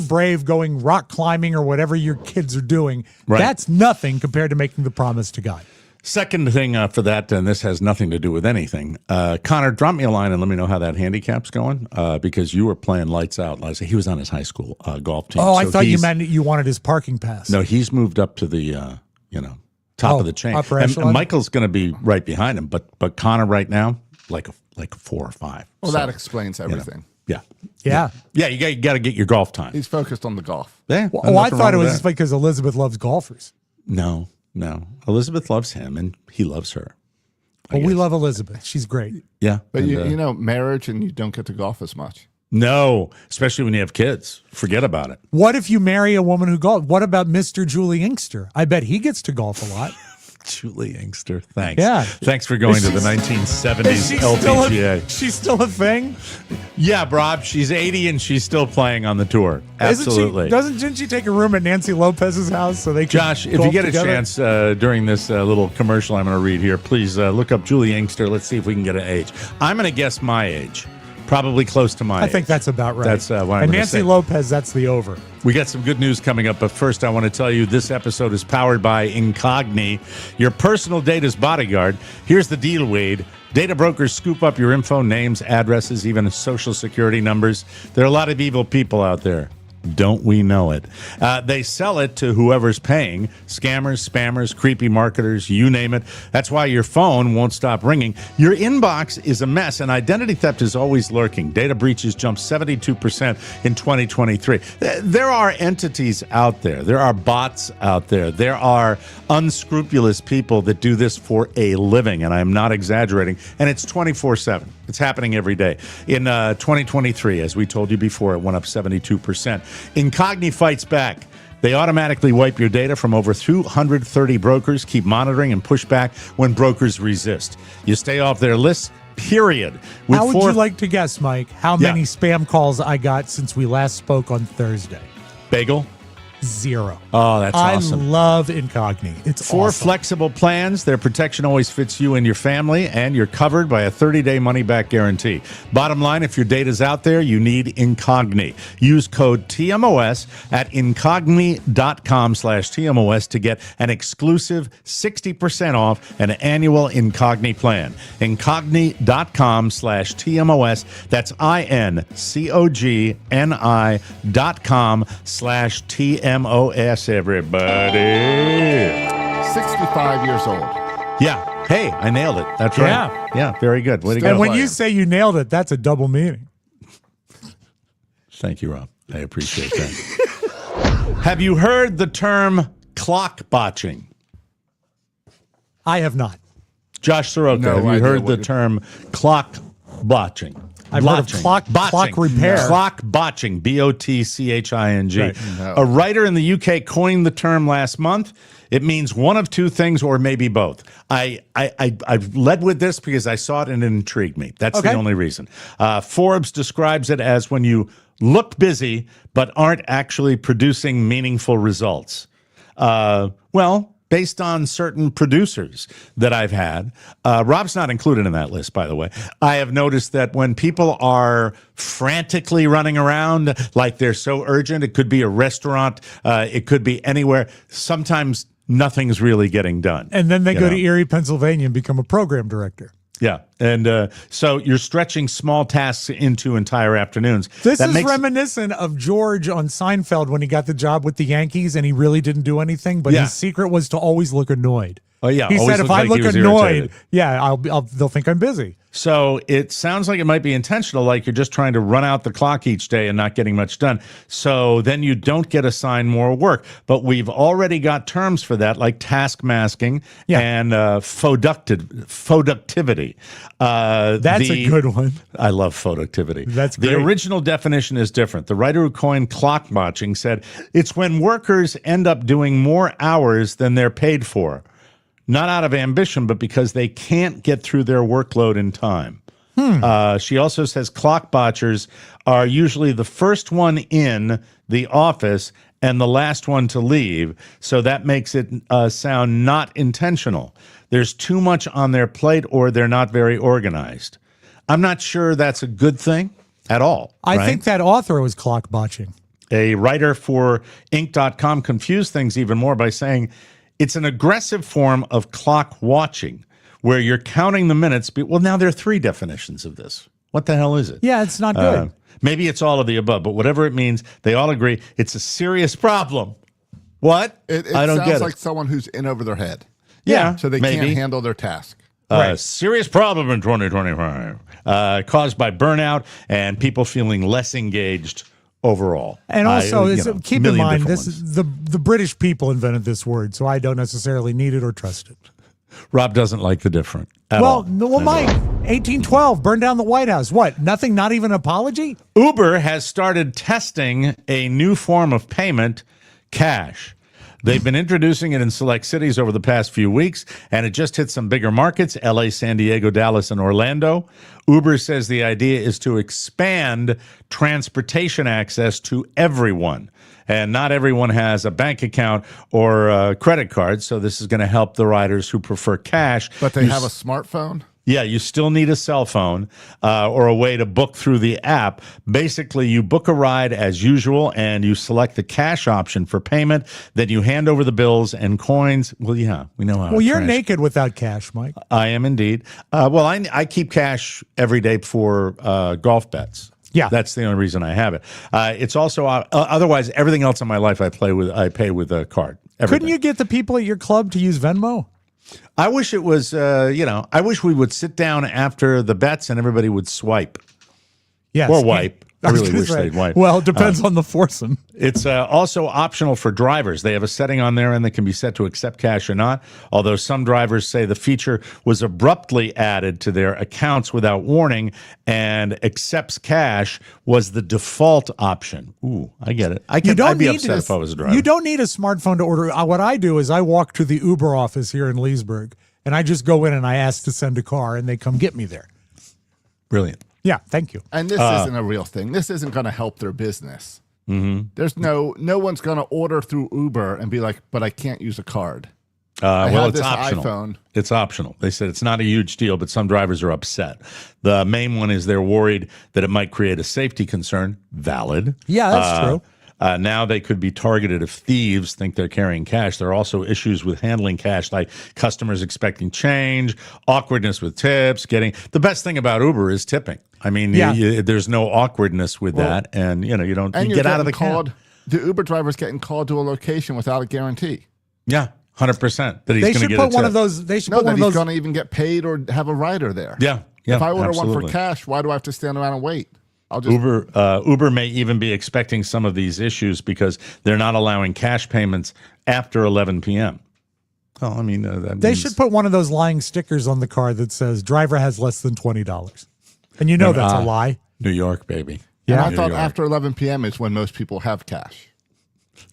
brave going rock climbing or whatever your kids are doing, Right. that's nothing compared to making the promise to God. Second thing for that, and this has nothing to do with anything. Connor, drop me a line and let me know how that handicap's going, because you were playing lights out. He was on his high school golf team. Oh, I thought you meant you wanted his parking pass. No, he's moved up to the top of the chain. And Michael's going to be right behind him, but Connor right now, like a 4 or 5. Well, that explains everything. Yeah. You got to get your golf time. He's focused on the golf. Yeah. Well, I thought it was just because Elizabeth loves golfers. No. Elizabeth loves him, and he loves her. Well, we love Elizabeth. She's great. Yeah. But marriage, and you don't get to golf as much. No, especially when you have kids. Forget about it. What if you marry a woman who golfs? What about Mr. Julie Inkster? I bet he gets to golf a lot. Julie Inkster, thanks. Yeah. Thanks for going to the 1970s LPGA. She's still a thing? Yeah, Rob, she's 80 and she's still playing on the tour. Absolutely. Didn't she take a room at Nancy Lopez's house so they could Josh, if you get a chance during this little commercial I'm going to read here, please look up Julie Inkster. Let's see if we can get an age. I'm going to guess my age. Probably close to my age. I think that's about right. That's why And Nancy Lopez, that's the over. We got some good news coming up, but first I want to tell you this episode is powered by Incogni, your personal data's bodyguard. Here's the deal, Wade. Data brokers scoop up your info, names, addresses, even social security numbers. There are a lot of evil people out there. Don't we know it? They sell it to whoever's paying. Scammers, spammers, creepy marketers, you name it. That's why your phone won't stop ringing. Your inbox is a mess, and identity theft is always lurking. Data breaches jumped 72% in 2023. There are entities out there. There are bots out there. There are unscrupulous people that do this for a living, and I'm not exaggerating. And it's 24/7. It's happening every day. In 2023, as we told you before, it went up 72%. Incogni fights back. They automatically wipe your data from over 230 brokers, keep monitoring and push back when brokers resist. You stay off their lists, period. How would you like to guess, Mike, how many spam calls I got since we last spoke on Thursday? Bagel? 0. Oh, that's awesome. I love Incogni. It's 4 awesome. flexible plans. Their protection always fits you and your family, and you're covered by a 30-day money-back guarantee. Bottom line, if your data's out there, you need Incogni. Use code TMOS at incogni.com/TMOS to get an exclusive 60% off an annual Incogni plan. Incogni.com/TMOS. That's INCOGNI.com/TMOS, everybody. 65 years old. Yeah. Hey, I nailed it. That's right. Yeah, very good. Way to go. And when you say you nailed it, that's a double meaning. Thank you, Rob. I appreciate that. Have you heard the term clock botching? I have not. Josh Soroka, No have you idea heard the what term clock botching? I've heard of clock repair. Clock botching, BOTCHING. Right. No. A writer in the UK coined the term last month. It means one of two things or maybe both. I led with this because I saw it and it intrigued me. That's the only reason. Forbes describes it as when you look busy but aren't actually producing meaningful results. Based on certain producers that I've had. Rob's not included in that list, by the way. I have noticed that when people are frantically running around, like they're so urgent, it could be a restaurant, it could be anywhere. Sometimes nothing's really getting done. And then they go to Erie, Pennsylvania and become a program director. Yeah. And so you're stretching small tasks into entire afternoons. This is reminiscent of George on Seinfeld when he got the job with the Yankees and he really didn't do anything, but his secret was to always look annoyed. Oh, yeah. He said, if I look annoyed, they'll think I'm busy. So it sounds like it might be intentional, like you're just trying to run out the clock each day and not getting much done. So then you don't get assigned more work. But we've already got terms for that, like task masking and productivity. That's a good one. I love productivity. That's great. The original definition is different. The writer who coined clock botching said, it's when workers end up doing more hours than they're paid for. Not out of ambition, but because they can't get through their workload in time. She also says clock botchers are usually the first one in the office and the last one to leave, so that makes it sound not intentional. There's too much on their plate or they're not very organized. I'm not sure that's a good thing at all. I think that author was clock botching. A writer for Inc.com confused things even more by saying, It's an aggressive form of clock watching where you're counting the minutes. Well, now there are 3 definitions of this. What the hell is it? Yeah, it's not good. Maybe it's all of the above, but whatever it means, they all agree it's a serious problem. What? It I don't sounds get like it. someone who's in over their head. Yeah, So they maybe. can't handle their task. Serious problem in 2025 caused by burnout and people feeling less engaged overall. And also, keep in mind, this is the British people invented this word, so I don't necessarily need it or trust it. Rob doesn't like the different. Well, Mike, 1812, burned down the White House. What? Nothing? Not even an apology? Uber has started testing a new form of payment, cash. They've been introducing it in select cities over the past few weeks, and it just hit some bigger markets, LA, San Diego, Dallas, and Orlando. Uber says the idea is to expand transportation access to everyone. And not everyone has a bank account or a credit card, so this is going to help the riders who prefer cash. But they have a smartphone? Yeah, you still need a cell phone or a way to book through the app. Basically, you book a ride as usual, and you select the cash option for payment. Then you hand over the bills and coins. Well, yeah, we know how. Well, you're naked without cash, Mike. I am indeed. I keep cash every day for golf bets. Yeah, that's the only reason I have it. It's also otherwise everything else in my life I pay with a card. Everything. Couldn't you get the people at your club to use Venmo? I wish it was, I wish we would sit down after the bets and everybody would swipe. Yes. Or wipe. I really wish they'd wipe. Well, it depends on the foursome. It's also optional for drivers. They have a setting on there and that can be set to accept cash or not, although some drivers say the feature was abruptly added to their accounts without warning and accepts cash was the default option. Ooh, I get it. I'd be upset if I was a driver. You don't need a smartphone to order. What I do is I walk to the Uber office here in Leesburg, and I just go in and I ask to send a car, and they come get me there. Brilliant. Yeah, thank you. And this isn't a real thing. This isn't going to help their business. Mm-hmm. There's no one's going to order through Uber and be like, but I can't use a card. It's optional. iPhone. It's optional. They said it's not a huge deal, but some drivers are upset. The main one is they're worried that it might create a safety concern. Valid. Yeah, that's true. Now they could be targeted if thieves think they're carrying cash. There are also issues with handling cash, like customers expecting change, awkwardness with tips, the best thing about Uber is tipping. I mean, there's no awkwardness with that. And, you get out of the cab. The Uber driver's getting called to a location without a guarantee. Yeah, 100% that he's going to get put one of those. They should put one of those. He's going to even get paid or have a rider there. Yeah. If I order absolutely. one for cash, why do I have to stand around and wait? Uber may even be expecting some of these issues because they're not allowing cash payments after 11 p.m. Well, I mean, they should put one of those lying stickers on the car that says driver has less than $20. And that's a lie. New York, baby. Yeah, I thought after 11 p.m. is when most people have cash.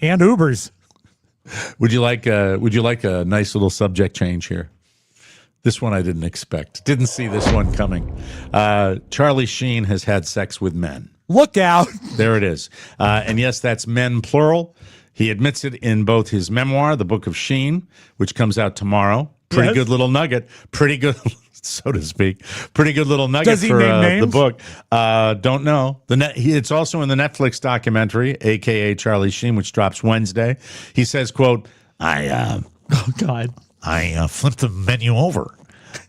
And Ubers. Would you like a nice little subject change here? This one I didn't expect. Didn't see this one coming. Charlie Sheen has had sex with men. Look out. There it is. And yes, that's men plural. He admits it in both his memoir, The Book of Sheen, which comes out tomorrow. Pretty good little nugget. Pretty good, so to speak. Pretty good little nugget. Does he for name names? The book. Don't know. It's also in the Netflix documentary, a.k.a. Charlie Sheen, which drops Wednesday. He says, quote, I flipped the menu over.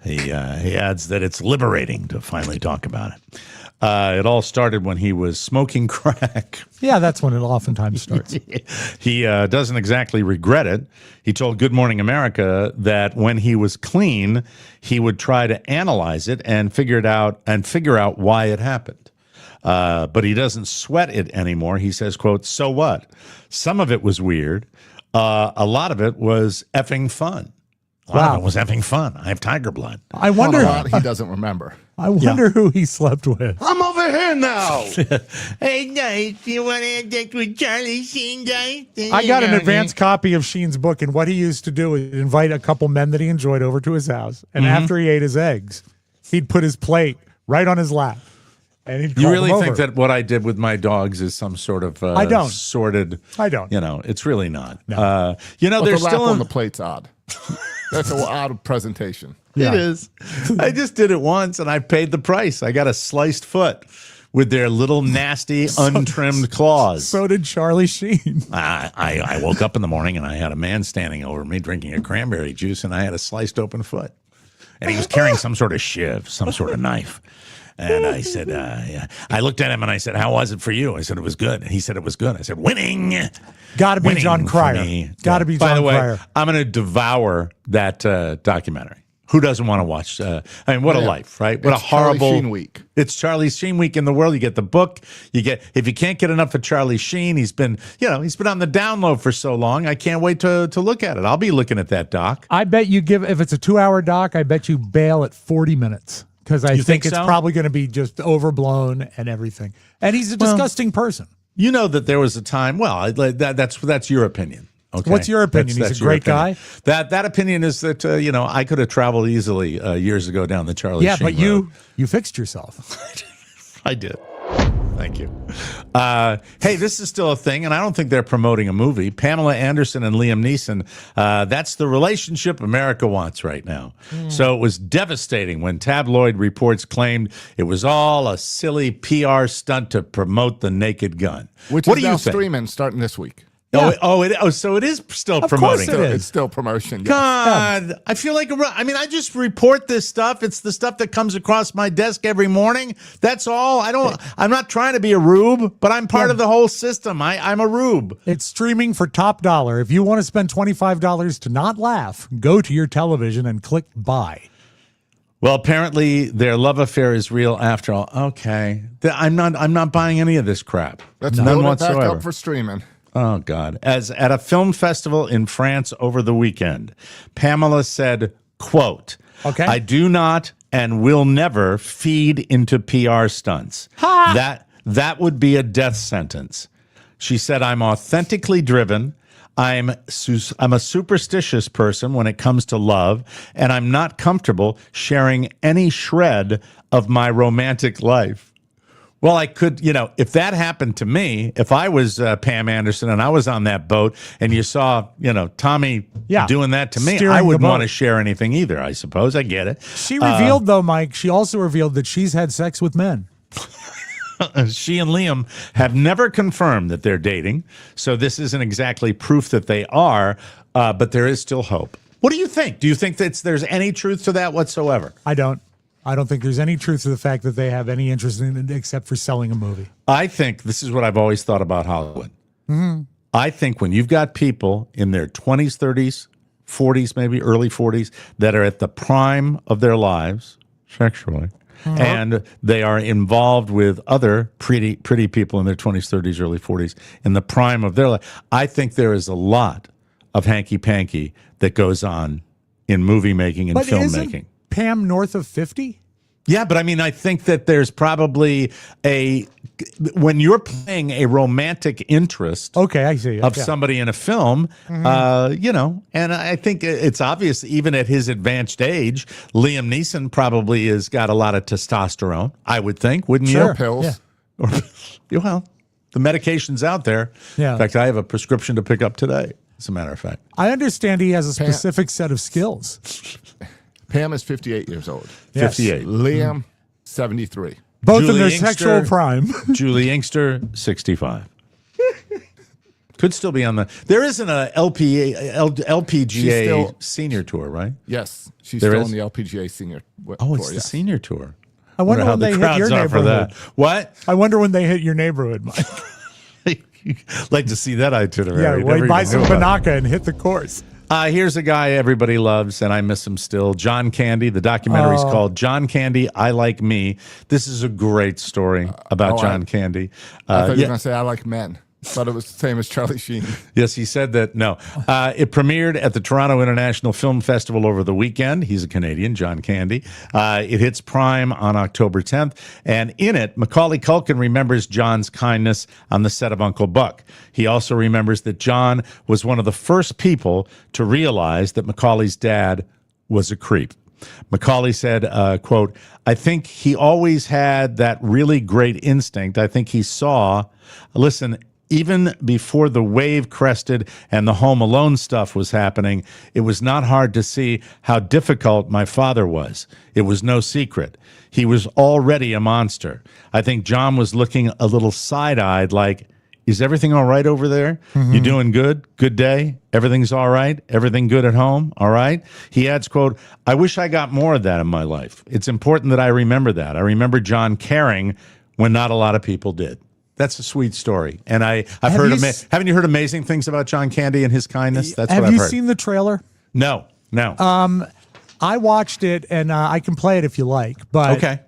He adds that it's liberating to finally talk about it. It all started when he was smoking crack. Yeah, that's when it oftentimes starts. He doesn't exactly regret it. He told Good Morning America that when he was clean, he would try to analyze it and figure out why it happened. But he doesn't sweat it anymore. He says, quote, so what? Some of it was weird. A lot of it was effing fun. A lot of it was effing fun. I have tiger blood. I wonder. He doesn't remember. I wonder who he slept with. I'm over here now. Hey, guys, you want to have with Charlie Sheen, guys? I got an advanced copy of Sheen's book, and what he used to do is invite a couple men that he enjoyed over to his house, and after he ate his eggs, he'd put his plate right on his lap. And he'd you really them think over. that what I did with my dogs is some sort of I don't. sorted? I don't. It's really not. No. There's the lap still on the plate's odd. That's an odd presentation. It is. I just did it once, and I paid the price. I got a sliced foot with their little nasty, untrimmed claws. So did Charlie Sheen. I woke up in the morning and I had a man standing over me drinking a cranberry juice, and I had a sliced open foot. And he was carrying some sort of shiv, some sort of knife. And I said, yeah. I looked at him and I said, how was it for you? I said, it was good. And he said, it was good. I said, winning. Got to be Winning John for Cryer. me. Got to be By John the way, Cryer. I'm going to devour that documentary. Who doesn't want to watch? I mean, what a life, right? What It's a horrible Charlie Sheen week. It's Charlie Sheen week in the world. You get the book. You get, if you can't get enough of Charlie Sheen, he's been on the down low for so long. I can't wait to look at it. I'll be looking at that doc. I bet you if it's a 2-hour doc, I bet you bail at 40 minutes because I You think think it's so? probably going to be just overblown and everything. And he's a disgusting person. You know that there was a time. Well, that's your opinion. Okay. What's your opinion? He's a your great opinion. guy? That opinion is that I could have traveled easily years ago down the Charlie Yeah, Sheen but road. you fixed yourself. I did. Thank you. Hey, this is still a thing, and I don't think they're promoting a movie. Pamela Anderson and Liam Neeson, that's the relationship America wants right now. So it was devastating when tabloid reports claimed it was all a silly PR stunt to promote The Naked Gun. Which What is do you now think? streaming starting this week. So it is still Of promoting. course it is. It's still promotion. Yes. God, I feel like I just report this stuff. It's the stuff that comes across my desk every morning. That's all. I'm not trying to be a rube, but I'm part of the whole system. I'm a rube. It's streaming for top dollar. If you want to spend $25 to not laugh, go to your television and click buy. Well, apparently their love affair is real after all. Okay, I'm not buying any of this crap. Let's None build it back whatsoever. up for streaming. Oh, God. As at a film festival in France over the weekend, Pamela said, quote, Okay. I do not and will never feed into PR stunts. That would be a death sentence. She said, I'm authentically driven. I'm a superstitious person when it comes to love, and I'm not comfortable sharing any shred of my romantic life. Well, I could, if that happened to me, if I was Pam Anderson and I was on that boat and you saw, Tommy doing that to me, Steering I the wouldn't boat. want to share anything either, I suppose. I get it. She revealed, though, Mike, she also revealed that she's had sex with men. She and Liam have never confirmed that they're dating, so this isn't exactly proof that they are, but there is still hope. What do you think? Do you think that there's any truth to that whatsoever? I don't think there's any truth to the fact that they have any interest in it except for selling a movie. I think this is what I've always thought about Hollywood. Mm-hmm. I think when you've got people in their 20s, 30s, 40s, maybe early 40s, that are at the prime of their lives sexually, and they are involved with other pretty people in their 20s, 30s, early 40s in the prime of their life, I think there is a lot of hanky-panky that goes on in movie making and But filmmaking. isn't Pam north of 50? Yeah, but I mean, I think that there's probably when you're playing a romantic interest Okay, I see. of somebody in a film, and I think it's obvious, even at his advanced age, Liam Neeson probably has got a lot of testosterone, I would think, wouldn't Sure. you? Pills. Yeah. Well, the medication's out there. Yeah. In fact, I have a prescription to pick up today, as a matter of fact. I understand he has a specific set of skills. Pam is 58 years old. Yes. 58. Liam, 73. Both in Julie their Inkster. sexual prime. Julie Inkster, 65. Could still be on the. There isn't a LPGA She's still- senior tour, right? Yes, she's There still is? in the LPGA senior Oh, tour. it's the yes. senior tour. I wonder how when the they hit crowds your are for neighborhood. that. What? I wonder when they hit your neighborhood, Mike. Like to see that itinerary. Yeah, Never well, even buy some knew about it. Banaka and hit the course. Here's a guy everybody loves, and I miss him still. John Candy. The documentary's called John Candy, I Like Me. This is a great story about John Candy. I thought you yeah. were going to say I like men. Thought it was the same as Charlie Sheen. Yes, he said that. No. It premiered at the Toronto International Film Festival over the weekend. He's a Canadian, John Candy. It hits Prime on October 10th. And in it, Macaulay Culkin remembers John's kindness on the set of Uncle Buck. He also remembers that John was one of the first people to realize that Macaulay's dad was a creep. Macaulay said, quote, I think he always had that really great instinct. I think he saw, listen, even before the wave crested and the Home Alone stuff was happening, it was not hard to see how difficult my father was. It was no secret. He was already a monster. I think John was looking a little side-eyed like, is everything all right over there? You doing good? Good day? Everything's all right? Everything good at home? All right? He adds, quote, I wish I got more of that in my life. It's important that I remember that. I remember John caring when not a lot of people did. That's a sweet story. And I've heard, haven't you heard amazing things about John Candy and his kindness? That's what I've heard. Have you seen the trailer? No. I watched it, and I can play it if you like. But okay.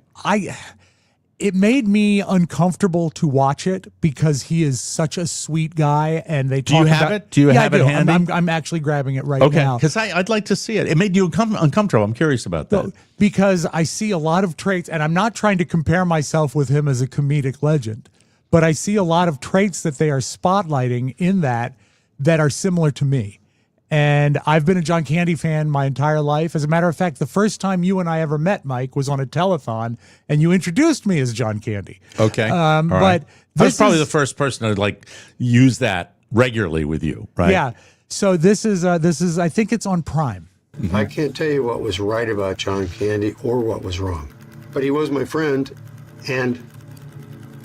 It made me uncomfortable to watch it because he is such a sweet guy, and they. Do you have it? Do you have it handy? I'm actually grabbing it right now. Okay, because I'd like to see it. It made you uncomfortable. I'm curious about that. Because I see a lot of traits, and I'm not trying to compare myself with him as a comedic legend, but I see a lot of traits that they are spotlighting in that are similar to me. And I've been a John Candy fan my entire life. As a matter of fact, the first time you and I ever met, Mike, was on a telethon, and you introduced me as John Candy. Okay. But I was probably the first person to use that regularly with you, right? Yeah. So this is I think it's on Prime. I can't tell you what was right about John Candy or what was wrong, but he was my friend, and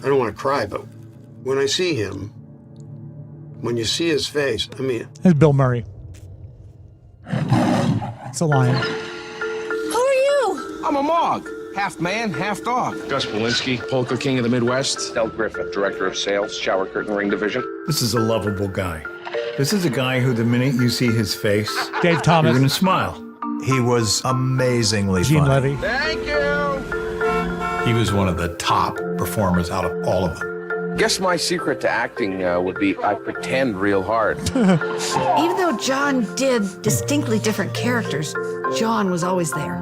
I don't want to cry, but when I see him, when you see his face, I mean, It's Bill Murray. It's a lion. Who are you? I'm a Mog. Half man, half dog. Gus Walensky, polka king of the Midwest. Del Griffith, director of sales, shower curtain ring division. This is a lovable guy. This is a guy who, the minute you see his face, Dave Thomas, you're going to smile. He was amazingly Gene funny. Levy. Thank you. He was one of the top performers out of all of them. Guess my secret to acting would be I pretend real hard. Even though John did distinctly different characters, John was always there.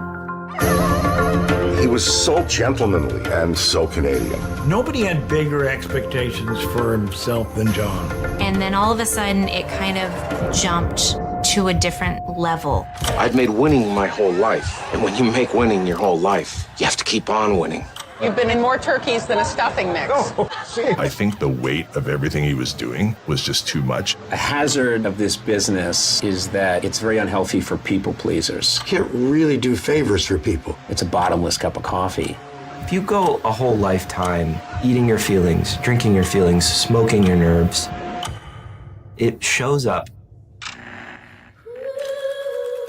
He was so gentlemanly and so Canadian. Nobody had bigger expectations for himself than John. And then all of a sudden, it kind of jumped to a different level. I'd made winning my whole life. And when you make winning your whole life, you have to keep on winning. You've been in more turkeys than a stuffing mix. I think the weight of everything he was doing was just too much. A hazard of this business is that it's very unhealthy for people pleasers. You can't really do favors for people. It's a bottomless cup of coffee. If you go a whole lifetime eating your feelings, drinking your feelings, smoking your nerves, it shows up.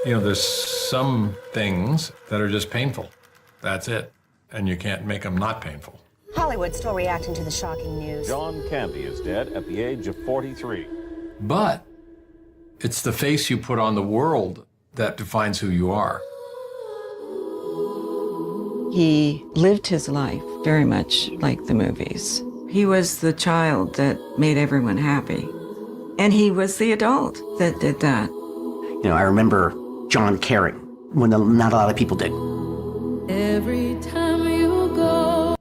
You know, there's some things that are just painful. That's it. And you can't make them not painful. Hollywood still reacting to the shocking news. John Candy is dead at the age of 43. But it's the face you put on the world that defines who you are. He lived his life very much like the movies. He was the child that made everyone happy. And he was the adult that did that. You know, I remember John caring when not a lot of people did. Every time you go.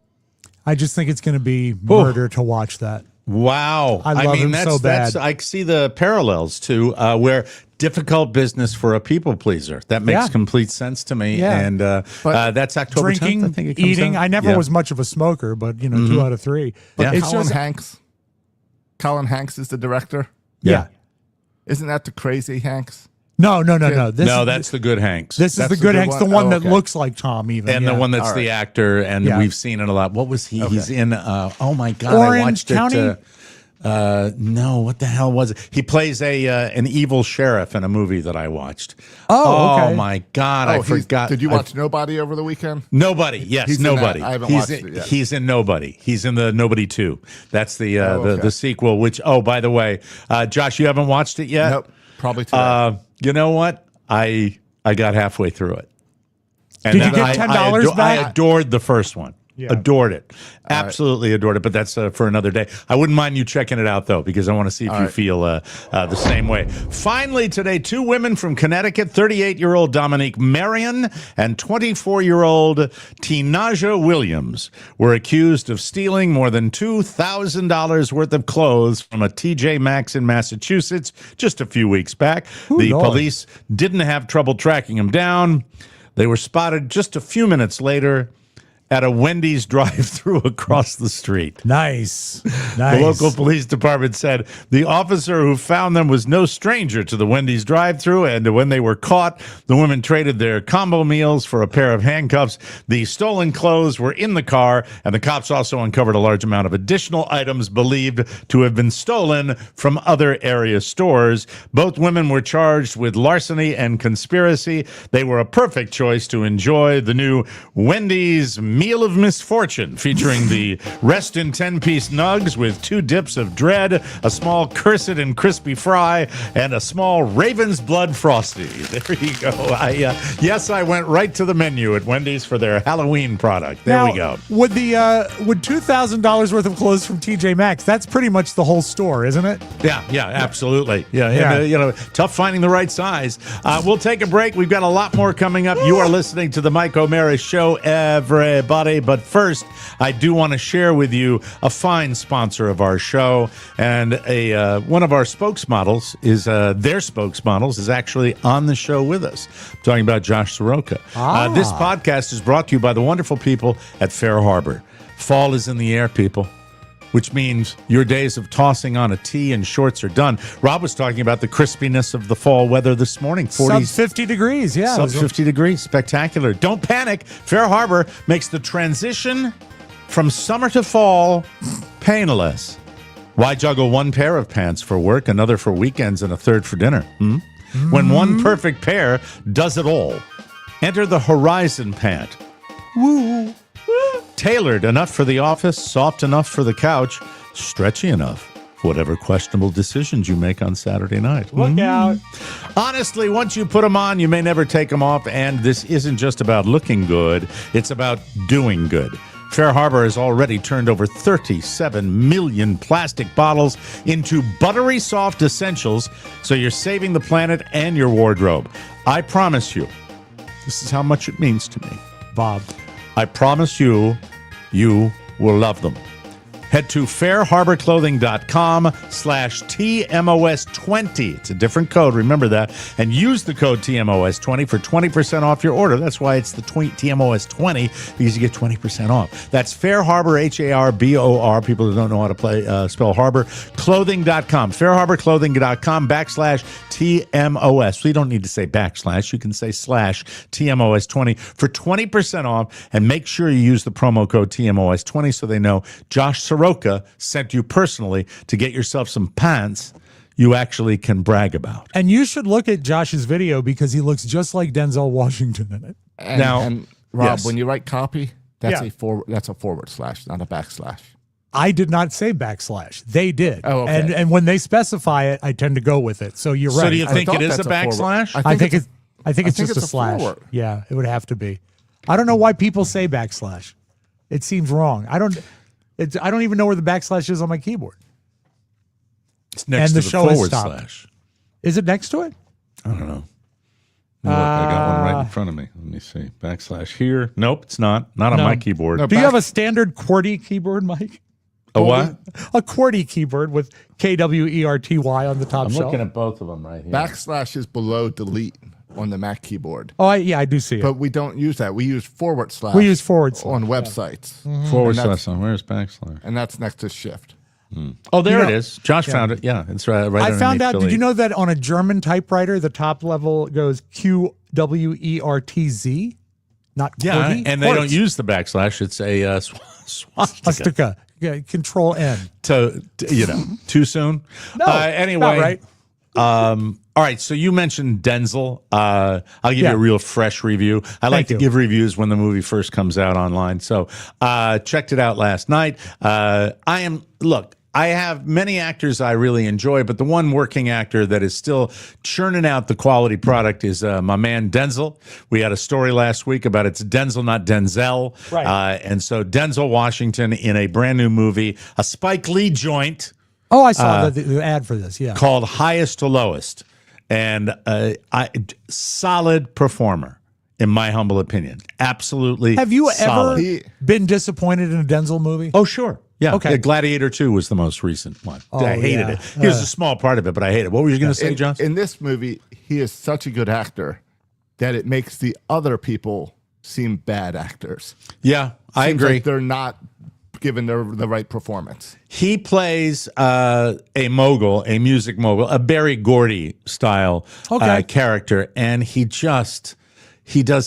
I just think it's going to be murder to watch that. Wow. I love him so bad. I see the parallels to where difficult business for a people pleaser. That makes complete sense to me. Yeah. And that's October drinking, 10th, I think it comes eating. out. I never was much of a smoker, but 2 out of 3. But It's Colin Hanks is the director. Yeah. Isn't that the crazy Hanks? No. That's the good Hanks. This is the good Hanks, the one that looks like Tom even. And the one that's the actor, and we've seen it a lot. What was he? Okay. He's in, oh my God, Orange I watched County? it. No, what the hell was it? He plays an evil sheriff in a movie that I watched. Oh, okay. Oh my God, I forgot. Did you watch Nobody over the weekend? Nobody, yes, He's Nobody. I haven't watched it yet. He's in Nobody. He's in the Nobody 2. That's the sequel, which, by the way, Josh, you haven't watched it yet? Nope, probably today. You know what? I got halfway through it. And Did you get $10 back? I adored the first one. Yeah. Adored it. Absolutely adored it. But that's for another day. I wouldn't mind you checking it out, though, because I want to see if you feel the same way. Finally, today, 2 women from Connecticut, 38-year-old Dominique Marion and 24-year-old Tinaja Williams, were accused of stealing more than $2,000 worth of clothes from a TJ Maxx in Massachusetts just a few weeks back. The police didn't have trouble tracking them down. They were spotted just a few minutes later at a Wendy's drive-thru across the street. Nice. The local police department said the officer who found them was no stranger to the Wendy's drive-thru, and when they were caught, the women traded their combo meals for a pair of handcuffs. The stolen clothes were in the car, and the cops also uncovered a large amount of additional items believed to have been stolen from other area stores. Both women were charged with larceny and conspiracy. They were a perfect choice to enjoy the new Wendy's Meal of Misfortune, featuring the Rest in 10-piece nugs with 2 dips of dread, a small cursed and crispy fry, and a small Raven's Blood Frosty. There you go. I went right to the menu at Wendy's for their Halloween product. There we go. Would $2,000 worth of clothes from TJ Maxx? That's pretty much the whole store, isn't it? Yeah, absolutely. Yeah. And, tough finding the right size. We'll take a break. We've got a lot more coming up. You are listening to the Mike O'Mara Show, everybody. But first, I do want to share with you a fine sponsor of our show, and one of our spokesmodels is their spokesmodels is actually on the show with us. I'm talking about Josh Soroka. This podcast is brought to you by the wonderful people at Fair Harbor. Fall is in the air, people, which means your days of tossing on a tee and shorts are done. Rob was talking about the crispiness of the fall weather this morning. 40s, sub 50 degrees, yeah. Sub 50 degrees, spectacular. Don't panic. Fair Harbor makes the transition from summer to fall painless. Why juggle one pair of pants for work, another for weekends, and a third for dinner? When one perfect pair does it all. Enter the Horizon pant. Woo! Tailored enough for the office, soft enough for the couch, stretchy enough for whatever questionable decisions you make on Saturday night. Look out. Honestly, once you put them on, you may never take them off, and this isn't just about looking good, it's about doing good. Fair Harbor has already turned over 37 million plastic bottles into buttery soft essentials, so you're saving the planet and your wardrobe. I promise you, this is how much it means to me. Bob. I promise you, you will love them. Head to fairharborclothing.com/TMOS20. It's a different code, remember that. And use the code TMOS20 for 20% off your order. That's why it's the TMOS20, because you get 20% off. That's Fair Harbor, HARBOR, people who don't know how to spell harbor, clothing.com. fairharborclothing.com/TMOS. So you don't need to say backslash. You can say /TMOS20 for 20% off. And make sure you use the promo code TMOS20 so they know Josh Soroka sent you personally to get yourself some pants you actually can brag about. And you should look at Josh's video because he looks just like Denzel Washington in it. And Rob, yes. when you write copy, that's a forward slash, not a backslash. I did not say backslash. They did. Oh, okay. And when they specify it, I tend to go with it. So you're right. So do you think it is a backslash? I think it's just a slash. Forward. Yeah, it would have to be. I don't know why people say backslash. It seems wrong. I don't even know where the backslash is on my keyboard. It's next to the forward slash. Is it next to it? I don't know. Look, I got one right in front of me. Let me see. Backslash here. Nope, it's not. Not on my keyboard. No, do you have a standard QWERTY keyboard, Mike? A what? A QWERTY keyboard with KWERTY on the top I'm shelf. looking at both of them right here. Backslash is below delete on the Mac keyboard. Oh, I do see it. But we don't use that. We use forward slash. We use forward slash on websites. Yeah. Forward slash on. Where's backslash? And that's next to shift. Oh, there it is. Josh found it. Yeah, it's right I found out. delete. Did you know that on a German typewriter, the top level goes QWERTZ? Not QWERTY? And they don't use the backslash. It's a swastika. Yeah, Control N. Too soon? No, anyway. not right. All right, so you mentioned Denzel. I'll give you a real fresh review. I like to give reviews when the movie first comes out online. So checked it out last night. I have many actors I really enjoy, but the one working actor that is still churning out the quality product is my man Denzel. We had a story last week about it's Denzel, not Denzel. Right. And so Denzel Washington in a brand new movie, a Spike Lee joint. Oh, I saw the ad for this, yeah. Called Highest to Lowest. And solid performer, in my humble opinion. Absolutely. Have you solid. ever been disappointed in a Denzel movie? Oh, sure. Yeah. Okay. Yeah, Gladiator 2 was the most recent one. Oh, I hated it. Here's a small part of it, but I hate it. What were you going to say, John? In this movie, he is such a good actor that it makes the other people seem bad actors. Yeah, I Seems agree. like they're not given the right performance. He plays a mogul, a music mogul, a Berry Gordy style character, and he does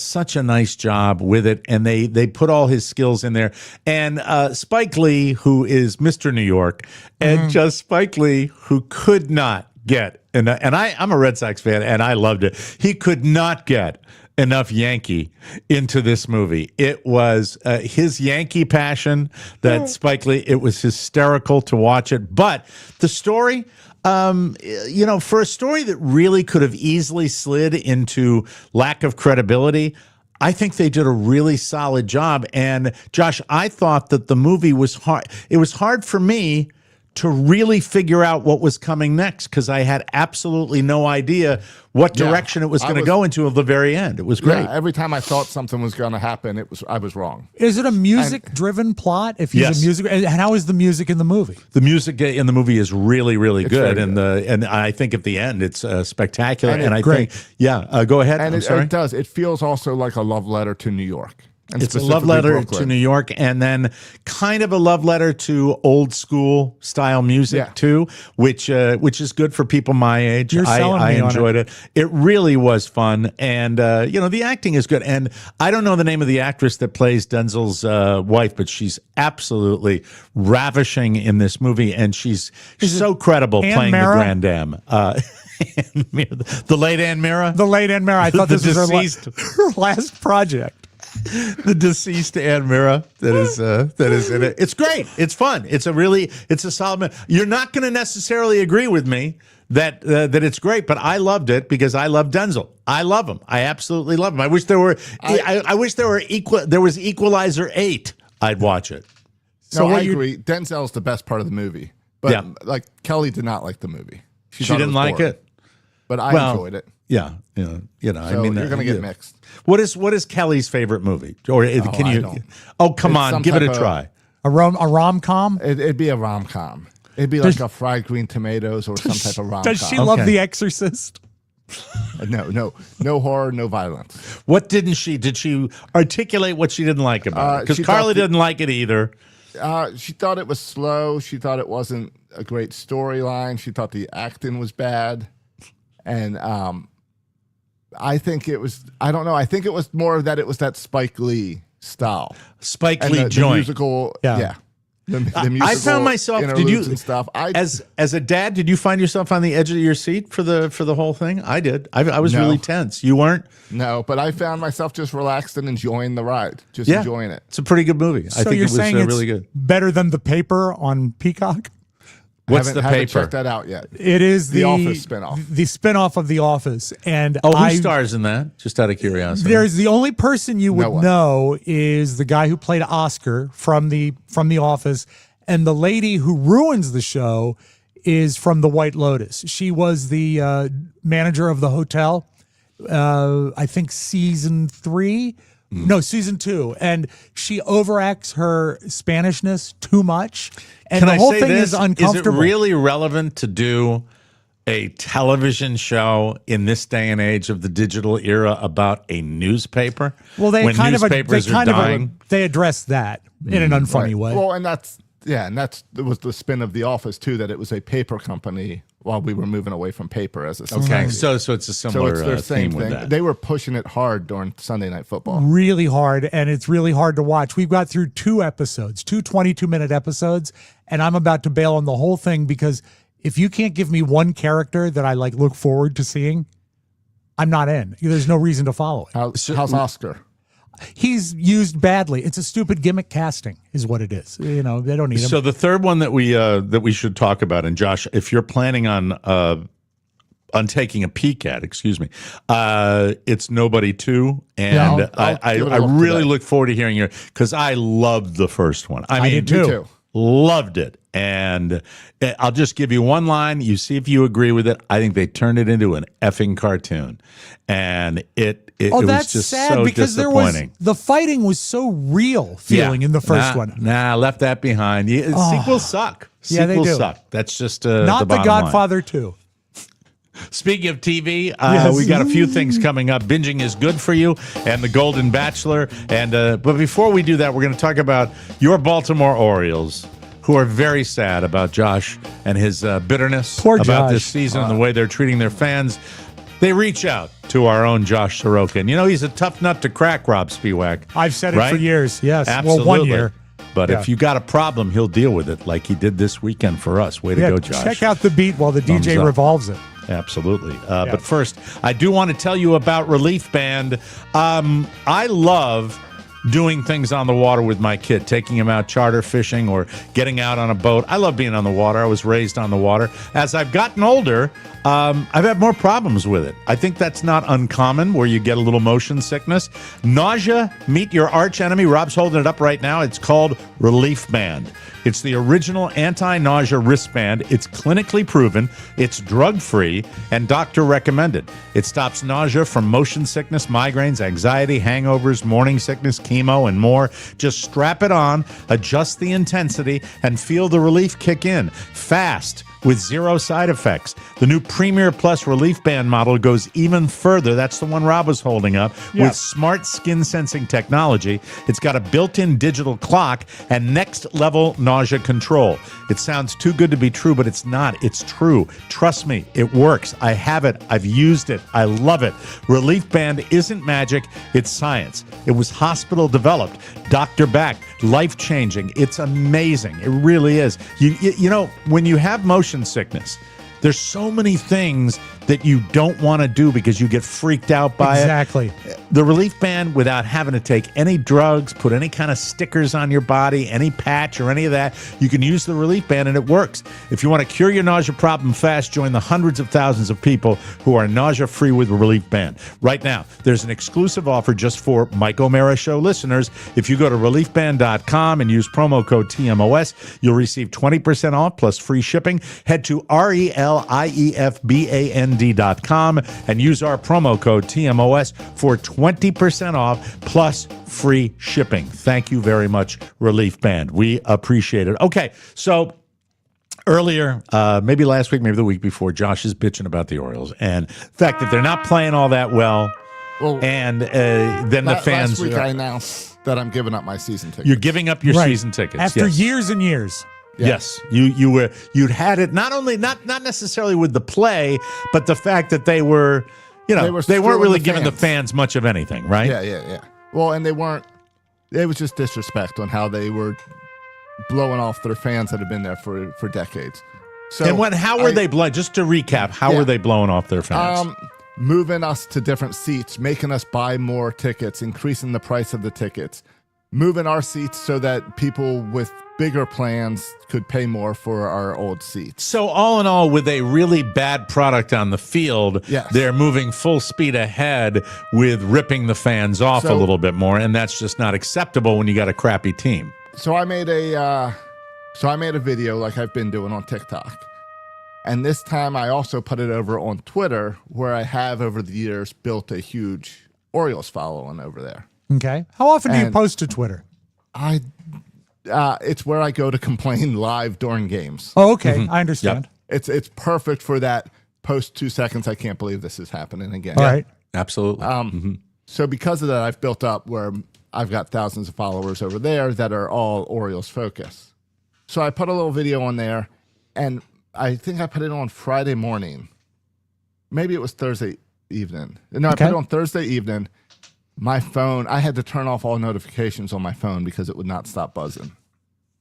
such a nice job with it, and they put all his skills in there. And Spike Lee, who is Mr. New York, and just Spike Lee, who could not get, and I'm a Red Sox fan, and I loved it. He could not get enough Yankee into this movie. It was his Yankee passion that Spike Lee, it was hysterical to watch it. But the story, for a story that really could have easily slid into lack of credibility, I think they did a really solid job. And Josh, I thought that the movie was hard. It was hard for me to really figure out what was coming next because I had absolutely no idea what direction it was going to go into at the very end. It was great. Yeah, every time I thought something was going to happen, I was wrong. Is it a music-driven plot? If he's a music, and how is the music in the movie? The music in the movie is really, really good, and I think at the end it's spectacular. And I think, go ahead. And it does. It feels also like a love letter to New York. And it's a love letter Brooklyn. to New York, and then kind of a love letter to old school style music too, which is good for people my age. I enjoyed it. It really was fun, and the acting is good. And I don't know the name of the actress that plays Denzel's wife, but she's absolutely ravishing in this movie, and she's so credible playing the Grand Dame. The late Ann Mira. The late Ann Mira. I thought this was her last project. The deceased Ann Mira that is in it. It's great. It's fun. It's a solid. You're not going to necessarily agree with me that it's great, but I loved it because I love Denzel. I love him. I absolutely love him. I wish there were. I wish there was Equalizer 8. I'd watch it. So I agree. Denzel's the best part of the movie, but Kelly did not like the movie. She didn't like it, but I enjoyed it. Yeah, So I mean, you're going to get mixed. What is Kelly's favorite movie? Or can you? Don't. Oh, come on, give it a try. A rom-com? It'd be a rom-com. It'd be like a fried green tomatoes or some type of rom-com. Does she love The Exorcist? No horror, no violence. What didn't she? Did she articulate what she didn't like about it? Because Carly didn't like it either. She thought it was slow. She thought it wasn't a great storyline. She thought the acting was bad. And I think it was, I don't know, I think it was more that it was that Spike Lee style. Spike Lee joint. The musical, The musical I found myself, and stuff. As a dad, did you find yourself on the edge of your seat for the whole thing? I did. I was really tense. You weren't? No, but I found myself just relaxed and enjoying the ride, enjoying it. It's a pretty good movie. So I think you're it was saying it's really good. Better than The Paper on Peacock? What's the haven't paper? checked that out yet. It is the Office spinoff. The spinoff of The Office. And who stars in that? Just out of curiosity. There's the only person you would know is the guy who played Oscar from the Office, and the lady who ruins the show is from The White Lotus. She was the manager of the hotel. I think season 3. No, season 2. And she overacts her Spanishness too much. And Can the I whole say thing this? is uncomfortable. Is it really relevant to do a television show in this day and age of the digital era about a newspaper? Well, they when newspapers are dying? They address that in an unfunny way. Well, and that's it was the spin of The Office too, that it was a paper company while we were moving away from paper as a society. Okay, so it's a similar it's their same theme with thing. that. They were pushing it hard during Sunday Night Football. Really hard, and it's really hard to watch. We've got through 2 episodes, 2 22-minute episodes, and I'm about to bail on the whole thing because if you can't give me one character that I look forward to seeing, I'm not in. There's no reason to follow it. How's Oscar? He's used badly. It's a stupid gimmick casting, is what it is. They don't need him. So the third one that we should talk about, and Josh, if you're planning on taking a peek at, it's Nobody 2, and I really look forward to hearing your, because I loved the first one. I mean, did too. Loved it. And I'll just give you one line. You see if you agree with it. I think they turned it into an effing cartoon. And it was just sad so because disappointing. the fighting was so real feeling in the first one. Left that behind. Sequels suck. Yeah, they Sequels do. suck. That's just Not the The bottom Godfather 2. Speaking of TV, Yes. we got a few things coming up. Binging is good for you, and The Golden Bachelor. And but before we do that, we're going to talk about your Baltimore Orioles, who are very sad about Josh and his bitterness Poor about Josh. this season and the way they're treating their fans. They reach out to our own Josh Soroka. And, he's a tough nut to crack, Rob Spiewak. I've said it right? for years. Yes. Absolutely. Well, 1 year. But Yeah. if you got a problem, he'll deal with it like he did this weekend for us. Way to go, Josh. Check out the beat while the Thumbs DJ up. revolves it. Absolutely. But first, I do want to tell you about Relief Band. I love doing things on the water with my kid, taking him out charter fishing or getting out on a boat. I love being on the water. I was raised on the water. As I've gotten older, I've had more problems with it. I think that's not uncommon, where you get a little motion sickness. Nausea, meet your arch enemy. Rob's holding it up right now. It's called Relief Band. It's the original anti-nausea wristband. It's clinically proven, it's drug-free, and doctor recommended. It stops nausea from motion sickness, migraines, anxiety, hangovers, morning sickness, chemo, and more. Just strap it on, adjust the intensity, and feel the relief kick in. Fast, with 0 side effects. The new Premier Plus Relief Band model goes even further. That's the one Rob was holding up. With smart skin sensing technology. It's got a built-in digital clock and next-level nausea control. It sounds too good to be true, but it's not. It's true. Trust me, it works. I have it. I've used it. I love it. Relief Band isn't magic. It's science. It was hospital developed, doctor backed, life-changing. It's amazing. It really is. You know, when you have motion sickness, there's so many things that you don't want to do because you get freaked out by Exactly. it. The Relief Band, without having to take any drugs, put any kind of stickers on your body, any patch or any of that, you can use the Relief Band and it works. If you want to cure your nausea problem fast, join the hundreds of thousands of people who are nausea-free with the Relief Band. Right now, there's an exclusive offer just for Mike O'Mara Show listeners. If you go to reliefband.com and use promo code TMOS, you'll receive 20% off plus free shipping. Head to RELIEFBAND.com and use our promo code TMOS for 20% off plus free shipping. Thank you very much, Relief Band. We appreciate it. Okay, so earlier, maybe last week, maybe the week before, Josh is bitching about the Orioles and the fact that they're not playing all that well. And then the fans. Last week I announced that I'm giving up my season tickets. You're giving up your season tickets after years and years. Yes, you'd had it not necessarily with the play, but the fact that they were, they weren't really giving the fans much of anything, right? Yeah. Well, and they weren't. It was just disrespect on how they were blowing off their fans that have been there for decades. So and how were they blowing? Just to recap, how were they blowing off their fans? Moving us to different seats, making us buy more tickets, increasing the price of the tickets, moving our seats so that people with bigger plans could pay more for our old seats. So all in all, with a really bad product on the field, they're moving full speed ahead with ripping the fans off a little bit more, and that's just not acceptable when you got a crappy team. So I made a video like I've been doing on TikTok. And this time I also put it over on Twitter, where I have over the years built a huge Orioles following over there. Okay. How often do you post to Twitter? It's where I go to complain live during games. Oh, okay. I understand. Yep. It's perfect for that post 2 seconds. I can't believe this is happening again. All right. Absolutely. So because of that, I've built up where I've got thousands of followers over there that are all Orioles focused. So I put a little video on there, and I think I put it on Friday morning. Maybe it was Thursday evening. No, I put it on Thursday evening. My phone, I had to turn off all notifications on my phone because it would not stop buzzing.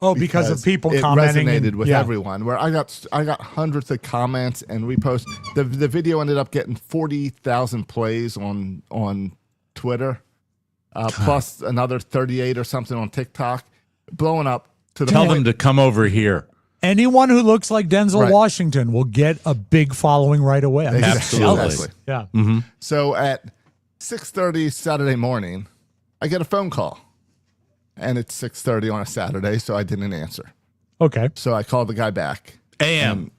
Oh, because of people it commenting. It resonated with everyone. Where I got hundreds of comments and reposts. The video ended up getting 40,000 plays on Twitter, plus another 38 or something on TikTok, blowing up to the Tell point. them to come over here. Anyone who looks like Denzel Washington will get a big following right away. I'm just jealous. Yeah. Mm-hmm. So at 6:30 Saturday morning, I get a phone call, and it's 6:30 on a Saturday, so I didn't answer. Okay. So I called the guy back. AM.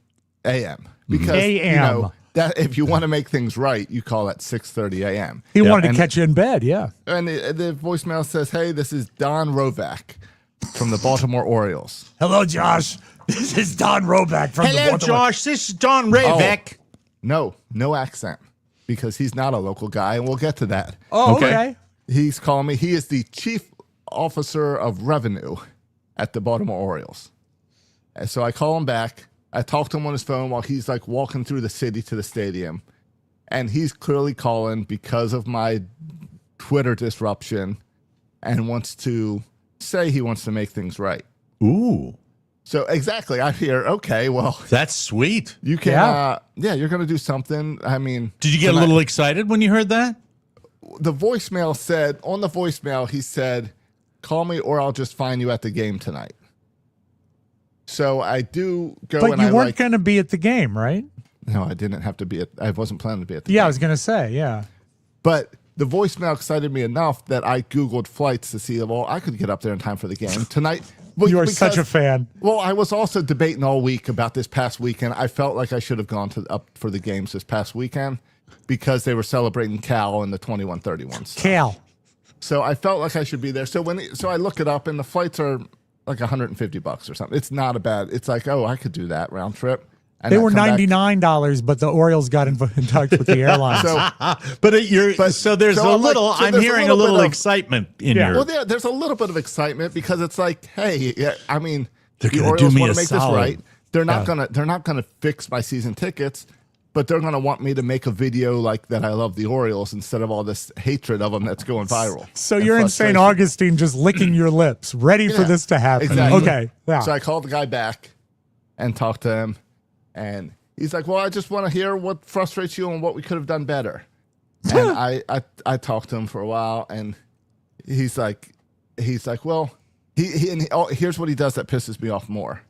Because that if you want to make things right, you call at 6:30 a.m. He wanted to catch you in bed, And the voicemail says, "Hey, this is Don Rovac from the Baltimore Orioles." Hello, Josh. This is Don Rovac from the Baltimore. Josh. This is Don Rovac. No accent, because he's not a local guy, and we'll get to that. Oh, okay. He's calling me. He is the chief officer of revenue at the Baltimore Orioles. And so I call him back. I talk to him on his phone while he's like walking through the city to the stadium. And he's clearly calling because of my Twitter disruption and wants to say he wants to make things right. Ooh. So exactly, I hear, okay, well. That's sweet. You can, you're going to do something. I mean. Did you get a little excited when you heard that? The voicemail said, on the voicemail, he said, call me or I'll just find you at the game tonight. So I do go but you weren't going to be at the game, right? No, I didn't have to be I wasn't planning to be at the game. Yeah, I was going to say, yeah. But the voicemail excited me enough that I Googled flights to see, well, I could get up there in time for the game tonight. Well, you are such a fan. Well, I was also debating all week about this past weekend. I felt like I should have gone up for the games this past weekend because they were celebrating Cal and the 21-31s. Cal. So I felt like I should be there. So I look it up, and the flights are like $150 or something. It's not a bad. It's like, oh, I could do that round trip. And they were $99, but the Orioles got in touch with the airlines. So there's a little. I'm hearing a little excitement in your. Well, there's a little bit of excitement because it's like, hey, I mean, they're the going to do Orioles me want a to make this solid. right. They're not gonna fix my season tickets, but they're gonna want me to make a video like that. I love the Orioles instead of all this hatred of them that's going viral. So you're in St. Augustine, just licking your lips, ready for this to happen. Exactly. Okay. Yeah. So I called the guy back and talked to him. And he's like, well, I just want to hear what frustrates you and what we could have done better. And I talked to him for a while, and he's like, well, here's what he does that pisses me off more,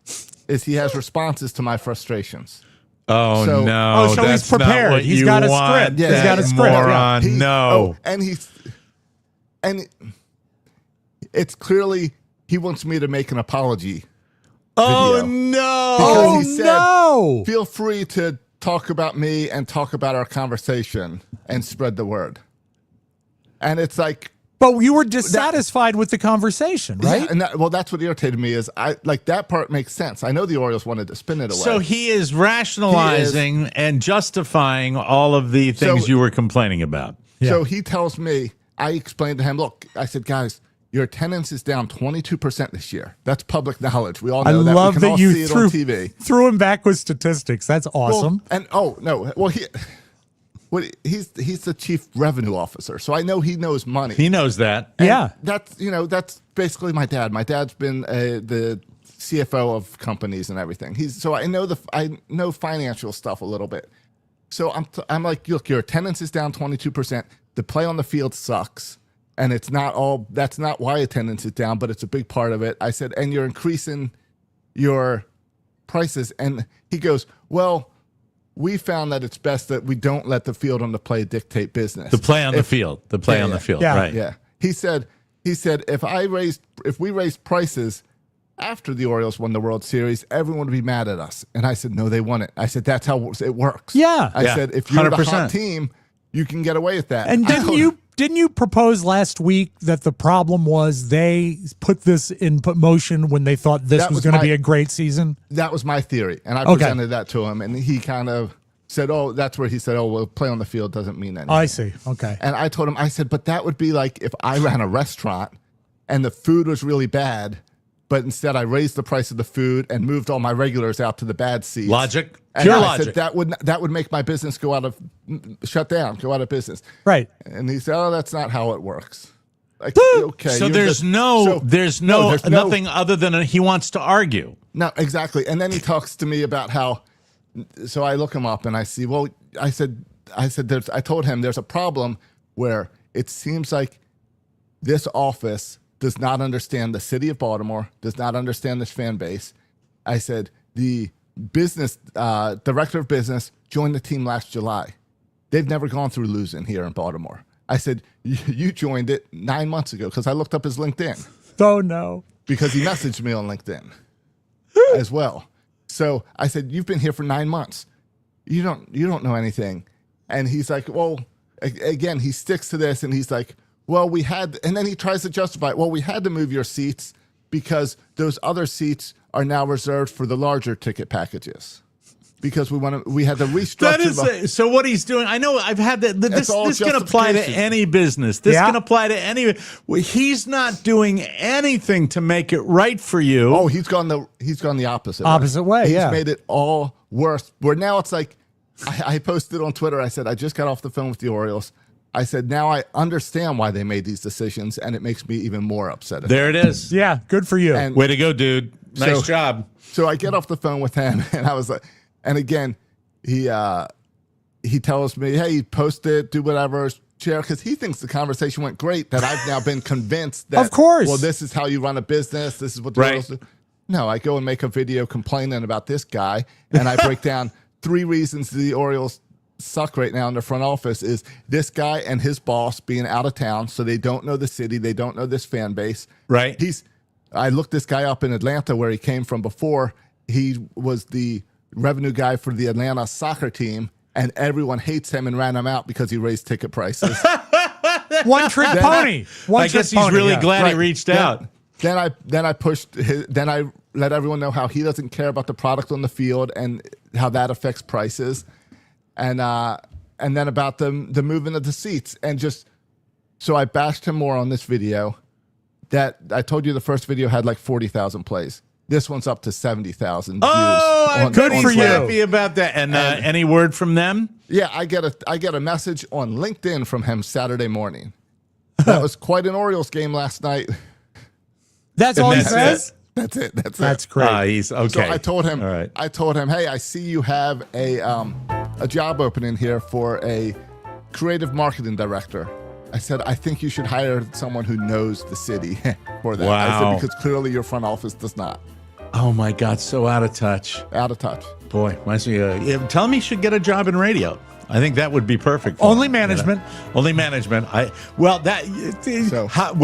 is he has responses to my frustrations. Oh, so, no. So he's prepared. He's got a script. Yeah, he's got a script. Moron. No. And it's clearly he wants me to make an apology. Oh, video. no. Because he said, no. Feel free to talk about me and talk about our conversation and spread the word. And it's like. But you were dissatisfied with the conversation, right? Yeah, and that's what irritated me is that part makes sense. I know the Orioles wanted to spin it away. So he is rationalizing and justifying all of the things you were complaining about. Yeah. So he tells me, I explained to him, look, I said, guys, your attendance is down 22% this year. That's public knowledge. We all know that. I love we can that all you see it on TV. threw him back with statistics. That's awesome. He's the chief revenue officer, so I know he knows money. He knows that. And that's basically my dad. My dad's been the CFO of companies and everything. I know financial stuff a little bit. So I'm like, look, your attendance is down 22%. The play on the field sucks. And that's not why attendance is down, but it's a big part of it. I said, and you're increasing your prices. And he goes, well, we found that it's best that we don't let the field on the play dictate business. The play on the field. The play on the field. Yeah. Right. Yeah. He said, if we raised prices after the Orioles won the World Series, everyone would be mad at us. And I said, no, they won it. I said, that's how it works. Yeah. I said, if you're 100%. the hot team, you can get away with that. And didn't you propose last week that the problem was they put this in motion when they thought this was going to be a great season? That was my theory, and I presented that to him, and he kind of said, "Oh, that's where he said, oh, well, play on the field doesn't mean anything." I see. Okay. And I told him, I said, but that would be like if I ran a restaurant and the food was really bad, but instead I raised the price of the food and moved all my regulars out to the bad seats. Logic. And Pure I logic. said that would make my business go out of business. Right. And he said, "Oh, that's not how it works." Like, okay. So there's nothing other than he wants to argue. No, exactly. And then he talks to me about how. So I look him up and I see. Well, I said I told him there's a problem where it seems like this office does not understand the city of Baltimore, does not understand this fan base. I said the business director of business joined the team last July. They've never gone through losing here in Baltimore. I said, you joined it 9 months ago because I looked up his LinkedIn. Oh, no. Because he messaged me on LinkedIn as well. So I said, you've been here for 9 months. You don't know anything. And he's like, well, again, he sticks to this and he's like, well, and then he tries to justify it. Well, we had to move your seats because those other seats are now reserved for the larger ticket packages. because we had to restructure. That is so. What he's doing, I know. I've had that. This can apply to any business. This can apply to any. Well, he's not doing anything to make it right for you. Oh, he's gone the opposite way. He's made it all worse. Where now it's like, I posted on Twitter. I said I just got off the phone with the Orioles. I said now I understand why they made these decisions, and it makes me even more upset. There it is. Yeah, good for you. And way to go, dude. Nice job. So I get off the phone with him, and I was like. And again, he tells me, hey, post it, do whatever, share, because he thinks the conversation went great, that I've now been convinced that, of course, well, this is how you run a business. This is what the Orioles do. No, I go and make a video complaining about this guy, and I break down 3 reasons the Orioles suck right now in the front office is this guy and his boss being out of town, so they don't know the city, they don't know this fan base. Right. I looked this guy up in Atlanta where he came from before. He was the revenue guy for the Atlanta soccer team, and everyone hates him and ran him out because he raised ticket prices. One trick pony. I guess he's really glad he reached out. Then I pushed. Then I let everyone know how he doesn't care about the product on the field and how that affects prices, and then about the movement of the seats, and just so I bashed him more on this video. That I told you the first video had like 40,000 plays. This one's up to 70,000 views. Oh, I'm good for you. Happy about that. And any word from them? Yeah, I get a message on LinkedIn from him Saturday morning. That was quite an Orioles game last night. That's all he says? That's it. That's great. He's okay. So I told him, all right. Hey, I see you have a job opening here for a creative marketing director. I said, I think you should hire someone who knows the city for that. Wow. I said, because clearly your front office does not. Oh, my God. So out of touch. Out of touch. Boy, reminds me, tell him he should get a job in radio. I think that would be perfect. Only him, management. Only management. Way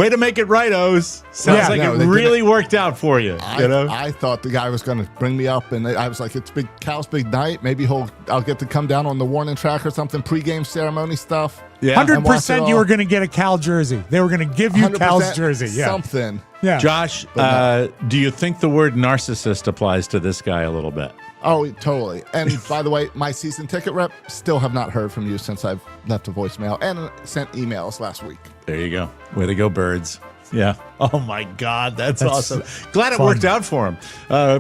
to make it right, O's. Sounds like it really worked out for you. I thought the guy was going to bring me up, and I was like, it's Cal's big night. Maybe I'll get to come down on the warning track or something, pregame ceremony stuff. Yeah. 100% you were going to get a Cal jersey. They were going to give you Cal's jersey. Yeah. Something. Yeah. Josh, do you think the word narcissist applies to this guy a little bit? Oh, totally. And by the way, my season ticket rep still have not heard from you since I've left a voicemail and sent emails last week. There you go. Way to go, birds. Yeah. Oh, my God. That's awesome. Glad it worked out for him.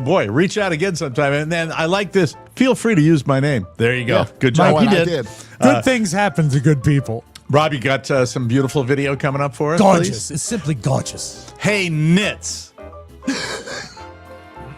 Boy, reach out again sometime. And then I like this. Feel free to use my name. There you go. Yeah. Good job. Mike, he did. Good things happen to good people. Rob, you got some beautiful video coming up for us? Gorgeous. Please? It's simply gorgeous. Hey, Nits.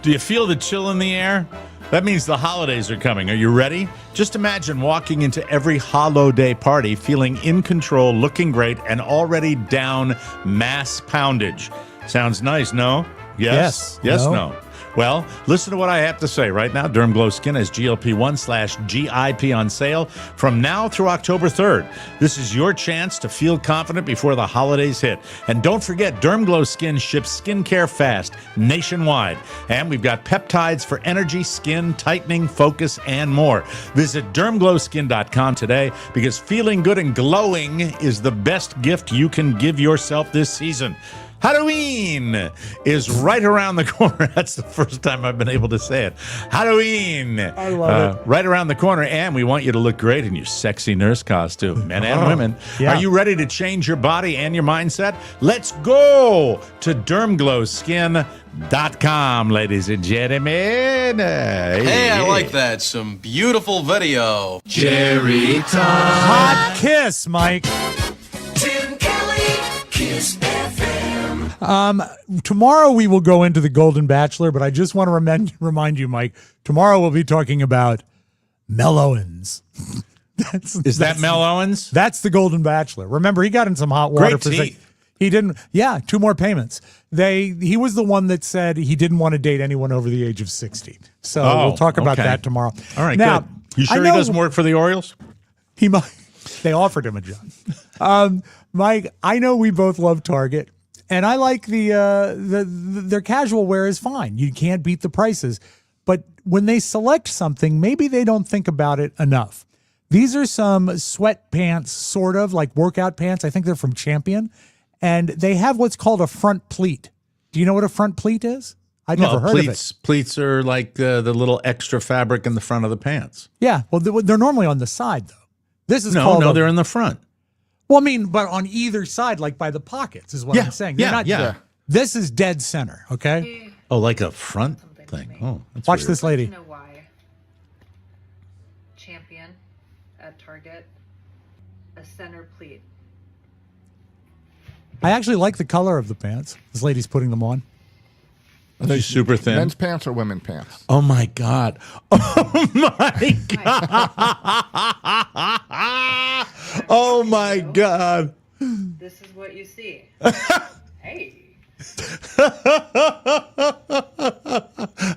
Do you feel the chill in the air? That means the holidays are coming. Are you ready? Just imagine walking into every holiday party feeling in control, looking great, and already down mass poundage. Sounds nice, no? Yes? Yes, no? Well, listen to what I have to say right now. Derm Glow Skin has GLP-1/GIP on sale from now through October 3rd. This is your chance to feel confident before the holidays hit. And don't forget, Derm Glow Skin ships skincare fast nationwide. And we've got peptides for energy, skin, tightening, focus, and more. Visit dermglowskin.com today because feeling good and glowing is the best gift you can give yourself this season. Halloween is right around the corner. That's the first time I've been able to say it. Halloween. I love it. Right around the corner. And we want you to look great in your sexy nurse costume, men and women. Yeah. Are you ready to change your body and your mindset? Let's go to dermglowskin.com, ladies and gentlemen. Hey, I like that. Some beautiful video. Cherry time. Hot kiss, Mike. Tim Kelly, Kiss FM. Tomorrow we will go into the Golden Bachelor, but I just want to remind you, Mike, tomorrow we'll be talking about Mel Owens. Is that Mel Owens? That's the Golden Bachelor. Remember, he got in some hot water. Great teeth. He didn't. Yeah, 2 more payments. He was the one that said he didn't want to date anyone over the age of 60. So we'll talk about that tomorrow. All right, now, good. You sure he doesn't work for the Orioles? He might. They offered him a job. Mike, I know we both love Target. And I like their casual wear is fine. You can't beat the prices. But when they select something, maybe they don't think about it enough. These are some sweatpants, sort of like workout pants. I think they're from Champion. And they have what's called a front pleat. Do you know what a front pleat is? I'd never heard of it. Pleats are like the little extra fabric in the front of the pants. Yeah, well, they're normally on the side, though. This is they're in the front. Well, I mean, but on either side, like by the pockets, is what I'm saying. They're This is dead center, okay? Oh, like a front thing. Oh, that's Watch weird. this lady. Why? Champion at Target, a center pleat. I actually like the color of the pants. This lady's putting them on. Are they super thin? Men's pants or women's pants? Oh my God. Oh my God. Oh my God. This is what you see. Hey.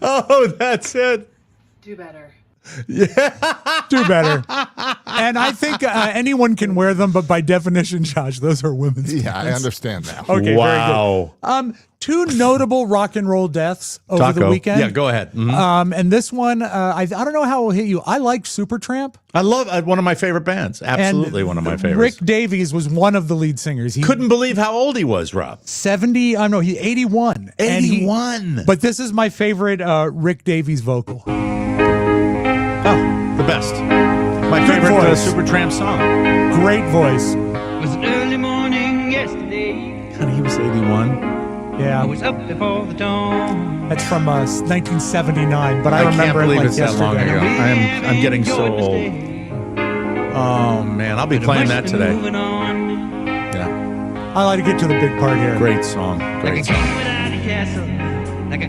Oh, that's it. Do better. Yeah. Do better. And I think anyone can wear them, but by definition, Josh, those are women's pants. Yeah, I understand that. Okay, wow. Very good. Two notable rock and roll deaths over the weekend. Yeah, go ahead. Mm-hmm. And this one, I don't know how it will hit you. I liked Supertramp. I love one of my favorite bands. Absolutely one of my favorites. Rick Davies was one of the lead singers. He couldn't believe how old he was, Rob. 70, no, he's 81. 81. But this is my favorite Rick Davies vocal. Oh, the best. My favorite Supertramp song. Great voice. It was an early morning yesterday. God, he was 81. Yeah. I was up before the dawn. That's from 1979, but I remember can't believe it like it's yesterday. that long ago. I'm getting so old. Oh man, I'll be playing that today. Yeah. I like to get to the big part here. Great song. Great song.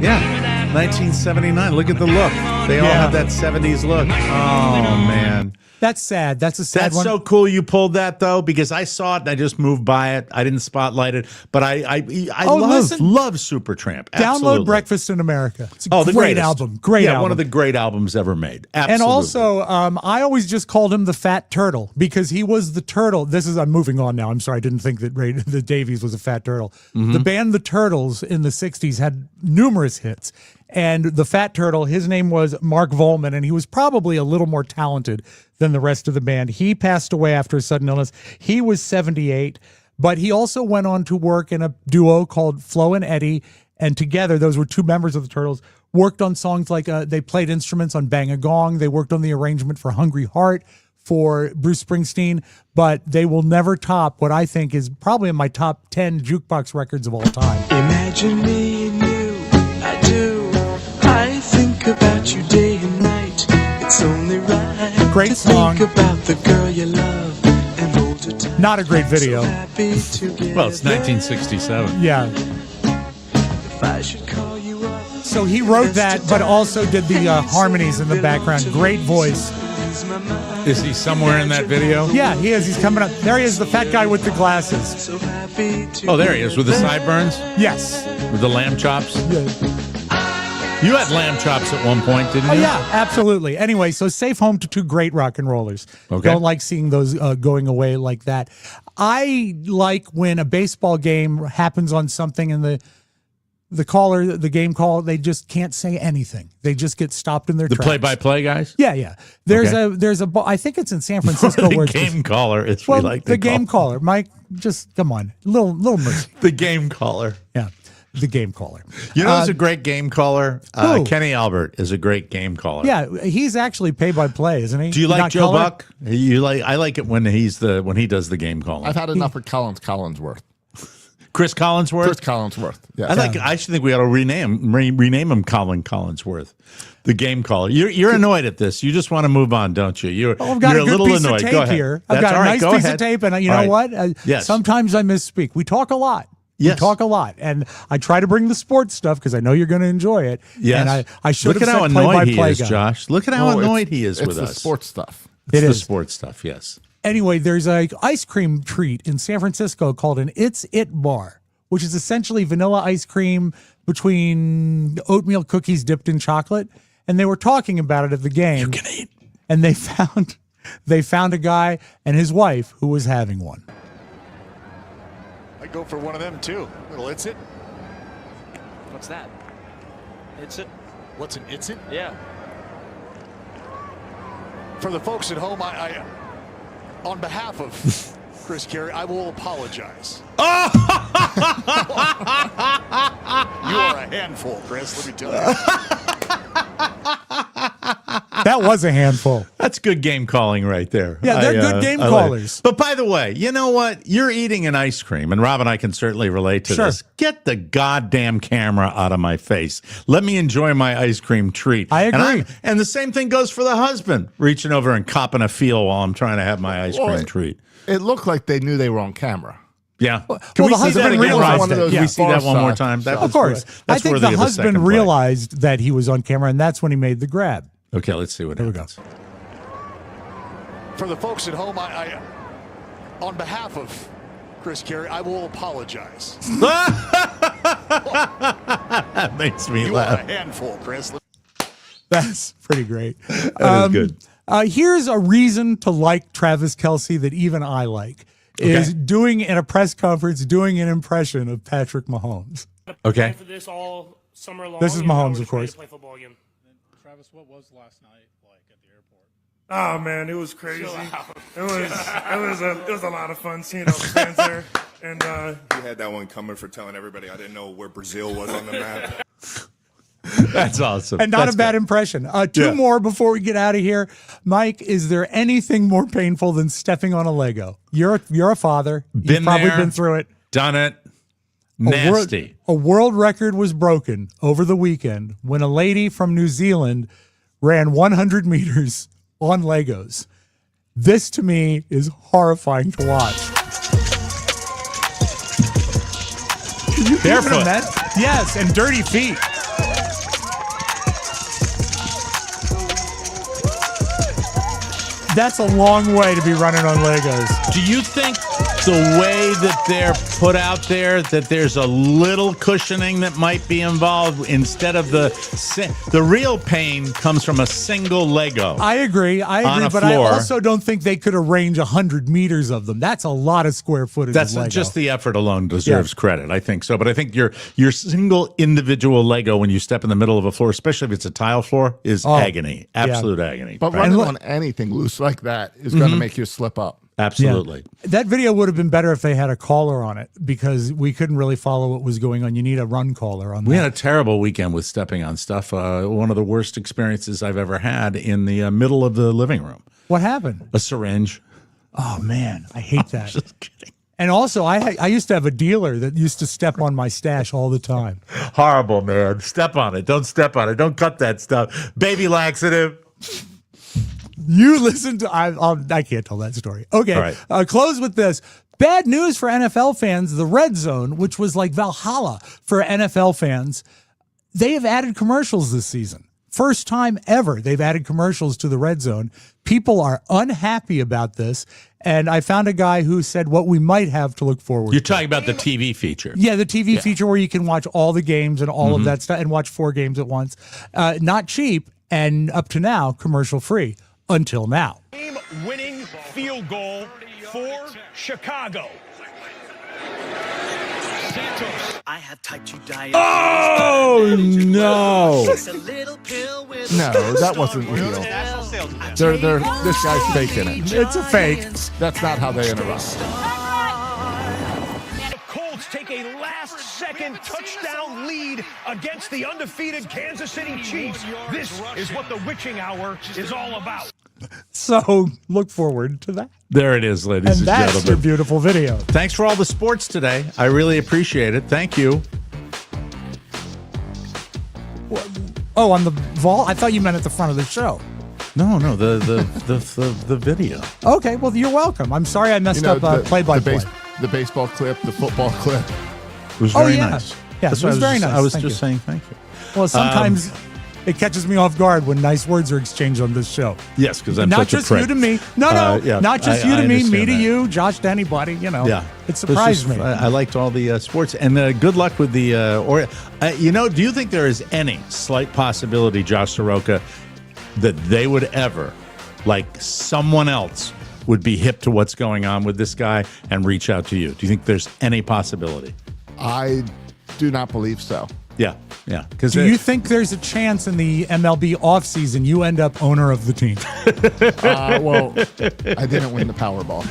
Yeah. 1979. Look at the look. They all have that 70s look. Oh man. That's sad. That's a sad That's one. so cool you pulled that though, because I saw it and I just moved by it. I didn't spotlight it, but I love Supertramp. Absolutely. Download Breakfast in America. It's a the great greatest. album. Great album. One of the great albums ever made. Absolutely. And also, I always just called him the Fat Turtle because he was the turtle. I'm moving on now. I'm sorry. I didn't think that the Davies was a fat turtle. Mm-hmm. The band The Turtles in the 60s had numerous hits. And the Fat Turtle, his name was Mark Volman, and he was probably a little more talented than the rest of the band. He passed away after a sudden illness. He was 78, but he also went on to work in a duo called Flo and Eddie, and together, those were two members of the Turtles, worked on songs like they played instruments on Bang a Gong. They worked on the arrangement for Hungry Heart for Bruce Springsteen, but they will never top what I think is probably in my top 10 jukebox records of all time. Imagine me and you, I do. I think about you day and night. It's only right. Great song. Think about the girl you love and hold her tight. Not a great video. So happy together. Well, it's 1967. Yeah. If I should call you up. So he wrote that, but also did the harmonies in the background. Great voice. Is he somewhere in that video? Yeah, he is. He's coming up. There he is, the fat guy with the glasses. Oh, there he is with the sideburns? Yes. With the lamb chops? Yeah. You had lamb chops at one point, didn't you? Oh, yeah, absolutely. Anyway, so safe home to two great rock and rollers. Okay. Don't like seeing those going away like that. I like when a baseball game happens on something and the caller, the game call, they just can't say anything. They just get stopped in their tracks. The play-by-play guys? Yeah. There's a I think it's in San Francisco where the game caller is well, we like the game caller. Mike, just come on. Little mercy. The game caller. Yeah. The game caller. You know who's a great game caller? Kenny Albert is a great game caller. Yeah, he's actually pay by play, isn't he? Do you like Not Joe color? Buck? I like it when he does the game calling. I've had enough of Collinsworth. Chris Collinsworth? Chris Collinsworth. Yeah. I should think we ought to rename him Colin Collinsworth, the game caller. You're annoyed at this. You just want to move on, don't you? I've got you're a good little piece annoyed. of tape Go ahead. here. I've got a nice piece of tape, and you know what? Yes. Sometimes I misspeak. We talk a lot. Yes. We talk a lot, and I try to bring the sports stuff because I know you're going to enjoy it. Yes. And I should Look at how annoyed he is, Josh. Look at how annoyed he is with us. It's the sports stuff. It's the sports stuff, yes. Anyway, there's a ice cream treat in San Francisco called an It's It Bar, which is essentially vanilla ice cream between oatmeal cookies dipped in chocolate. And they were talking about it at the game. You can eat. And they found a guy and his wife who was having one. I'd go for one of them too. Little It's It. What's that? It's It. What's an It's It? Yeah. For the folks at home, I on behalf of Chris Carey, I will apologize. are a handful, Chris. Let me tell you. That was a handful. That's good game calling right there. Yeah, they're good game callers. But by the way, you know what? You're eating an ice cream, and Rob and I can certainly relate to this. Get the goddamn camera out of my face. Let me enjoy my ice cream treat. I agree. And the same thing goes for the husband, reaching over and copping a feel while I'm trying to have my ice cream treat. It looked like they knew they were on camera. Yeah. Can we see that again? Can we see that one more time? Of course. I think the husband realized that he was on camera, and that's when he made the grab. Okay, let's see what happens. For the folks at home, I on behalf of Chris Carey, I will apologize. That makes me laugh. You are a handful, Chris. That's pretty great. That is good. Here's a reason to like Travis Kelce that even I like, is doing in a press conference, doing an impression of Patrick Mahomes. Okay. For this all summer long. This is Mahomes, of course. Play football again. Travis, what was last night like at the airport? Oh man, it was crazy. It was a lot of fun seeing all the fans there, and you had that one coming for telling everybody I didn't know where Brazil was on the map. That's awesome. And not a bad impression. Two more before we get out of here. Mike, is there anything more painful than stepping on a Lego? You're a father. You've probably been through it. Done it. Nasty. A world record was broken over the weekend when a lady from New Zealand ran 100 meters on Legos. This, to me, is horrifying to watch. Can you Barefoot. Yes, and dirty feet. That's a long way to be running on Legos. Do you think the way that they're put out there, that there's a little cushioning that might be involved instead of the real pain comes from a single Lego? I agree, but I also don't think they could arrange 100 meters of them. That's a lot of square footage. That's of Lego. just the effort alone deserves credit. I think so, but I think your single individual Lego when you step in the middle of a floor, especially if it's a tile floor, is agony, absolute agony. But running on anything loose like that is going to make you slip up. Absolutely. Yeah. That video would have been better if they had a caller on it because we couldn't really follow what was going on. You need a run caller on that. We had a terrible weekend with stepping on stuff. One of the worst experiences I've ever had in the middle of the living room. What happened? A syringe. Oh, man. I hate that. Just kidding. And also, I used to have a dealer that used to step on my stash all the time. Horrible, man. Step on it. Don't step on it. Don't cut that stuff. Baby laxative. You listen to, I can't tell that story. Okay, all right. Close with this. Bad news for NFL fans, the Red Zone, which was like Valhalla for NFL fans, they have added commercials this season. First time ever they've added commercials to the Red Zone. People are unhappy about this, and I found a guy who said what we might have to look forward to. You're talking about the TV feature. Yeah, the TV feature where you can watch all the games and all of that stuff and watch 4 games at once. Not cheap, and up to now, commercial free. Until now. Game-winning field goal for Chicago. Santos. I have type 2 diabetes. Oh, no. No, that wasn't real. This guy's faking it. It's a fake. That's not how they interrupt. The Colts take a last-second touchdown lead against the undefeated Kansas City Chiefs. This is what the witching hour is all about. So look forward to that. There it is, ladies and that's gentlemen. your beautiful video. Thanks for all the sports today. I really appreciate it. Thank you. Oh, on the vault? I thought you meant at the front of the show. No, the video. Okay, well, you're welcome. I'm sorry I messed up play-by-play. The baseball clip, the football clip. It was very nice. Yeah, it was very nice. I was Thank just you. saying thank you. Well, sometimes it catches me off guard when nice words are exchanged on this show. Yes, because I'm not such a just prick. you to me. No, not just you to me, me to that. you, Josh to anybody. You know, Yeah, it surprised me. I liked all the sports, and good luck with the Orioles. Do you think there is any slight possibility, Josh Soroka, that they would ever, like someone else, would be hip to what's going on with this guy and reach out to you? Do you think there's any possibility? I do not believe so. Yeah. Do you think there's a chance in the MLB offseason you end up owner of the team? Well, I didn't win the Powerball.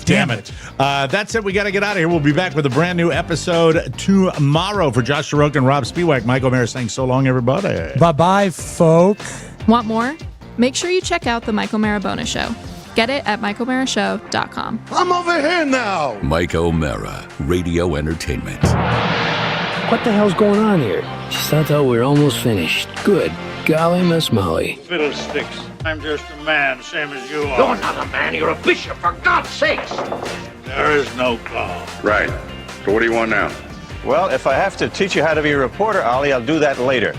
Damn it. That's it. We got to get out of here. We'll be back with a brand new episode tomorrow. For Josh Soroka and Rob Spiewak, Mike O'Mara saying so long, everybody. Bye-bye, folk. Want more? Make sure you check out the Mike O'Mara Bonus Show. Get it at MikeO'MaraShow.com. I'm over here now. Mike O'Mara, Radio Entertainment. What the hell's going on here? Just thought we were almost finished. Good. Golly, Miss Molly. Fiddlesticks. I'm just a man, same as you are. You're not a man, you're a bishop, for God's sakes. There is no call. Right. So what do you want now? Well, if I have to teach you how to be a reporter, Ollie, I'll do that later.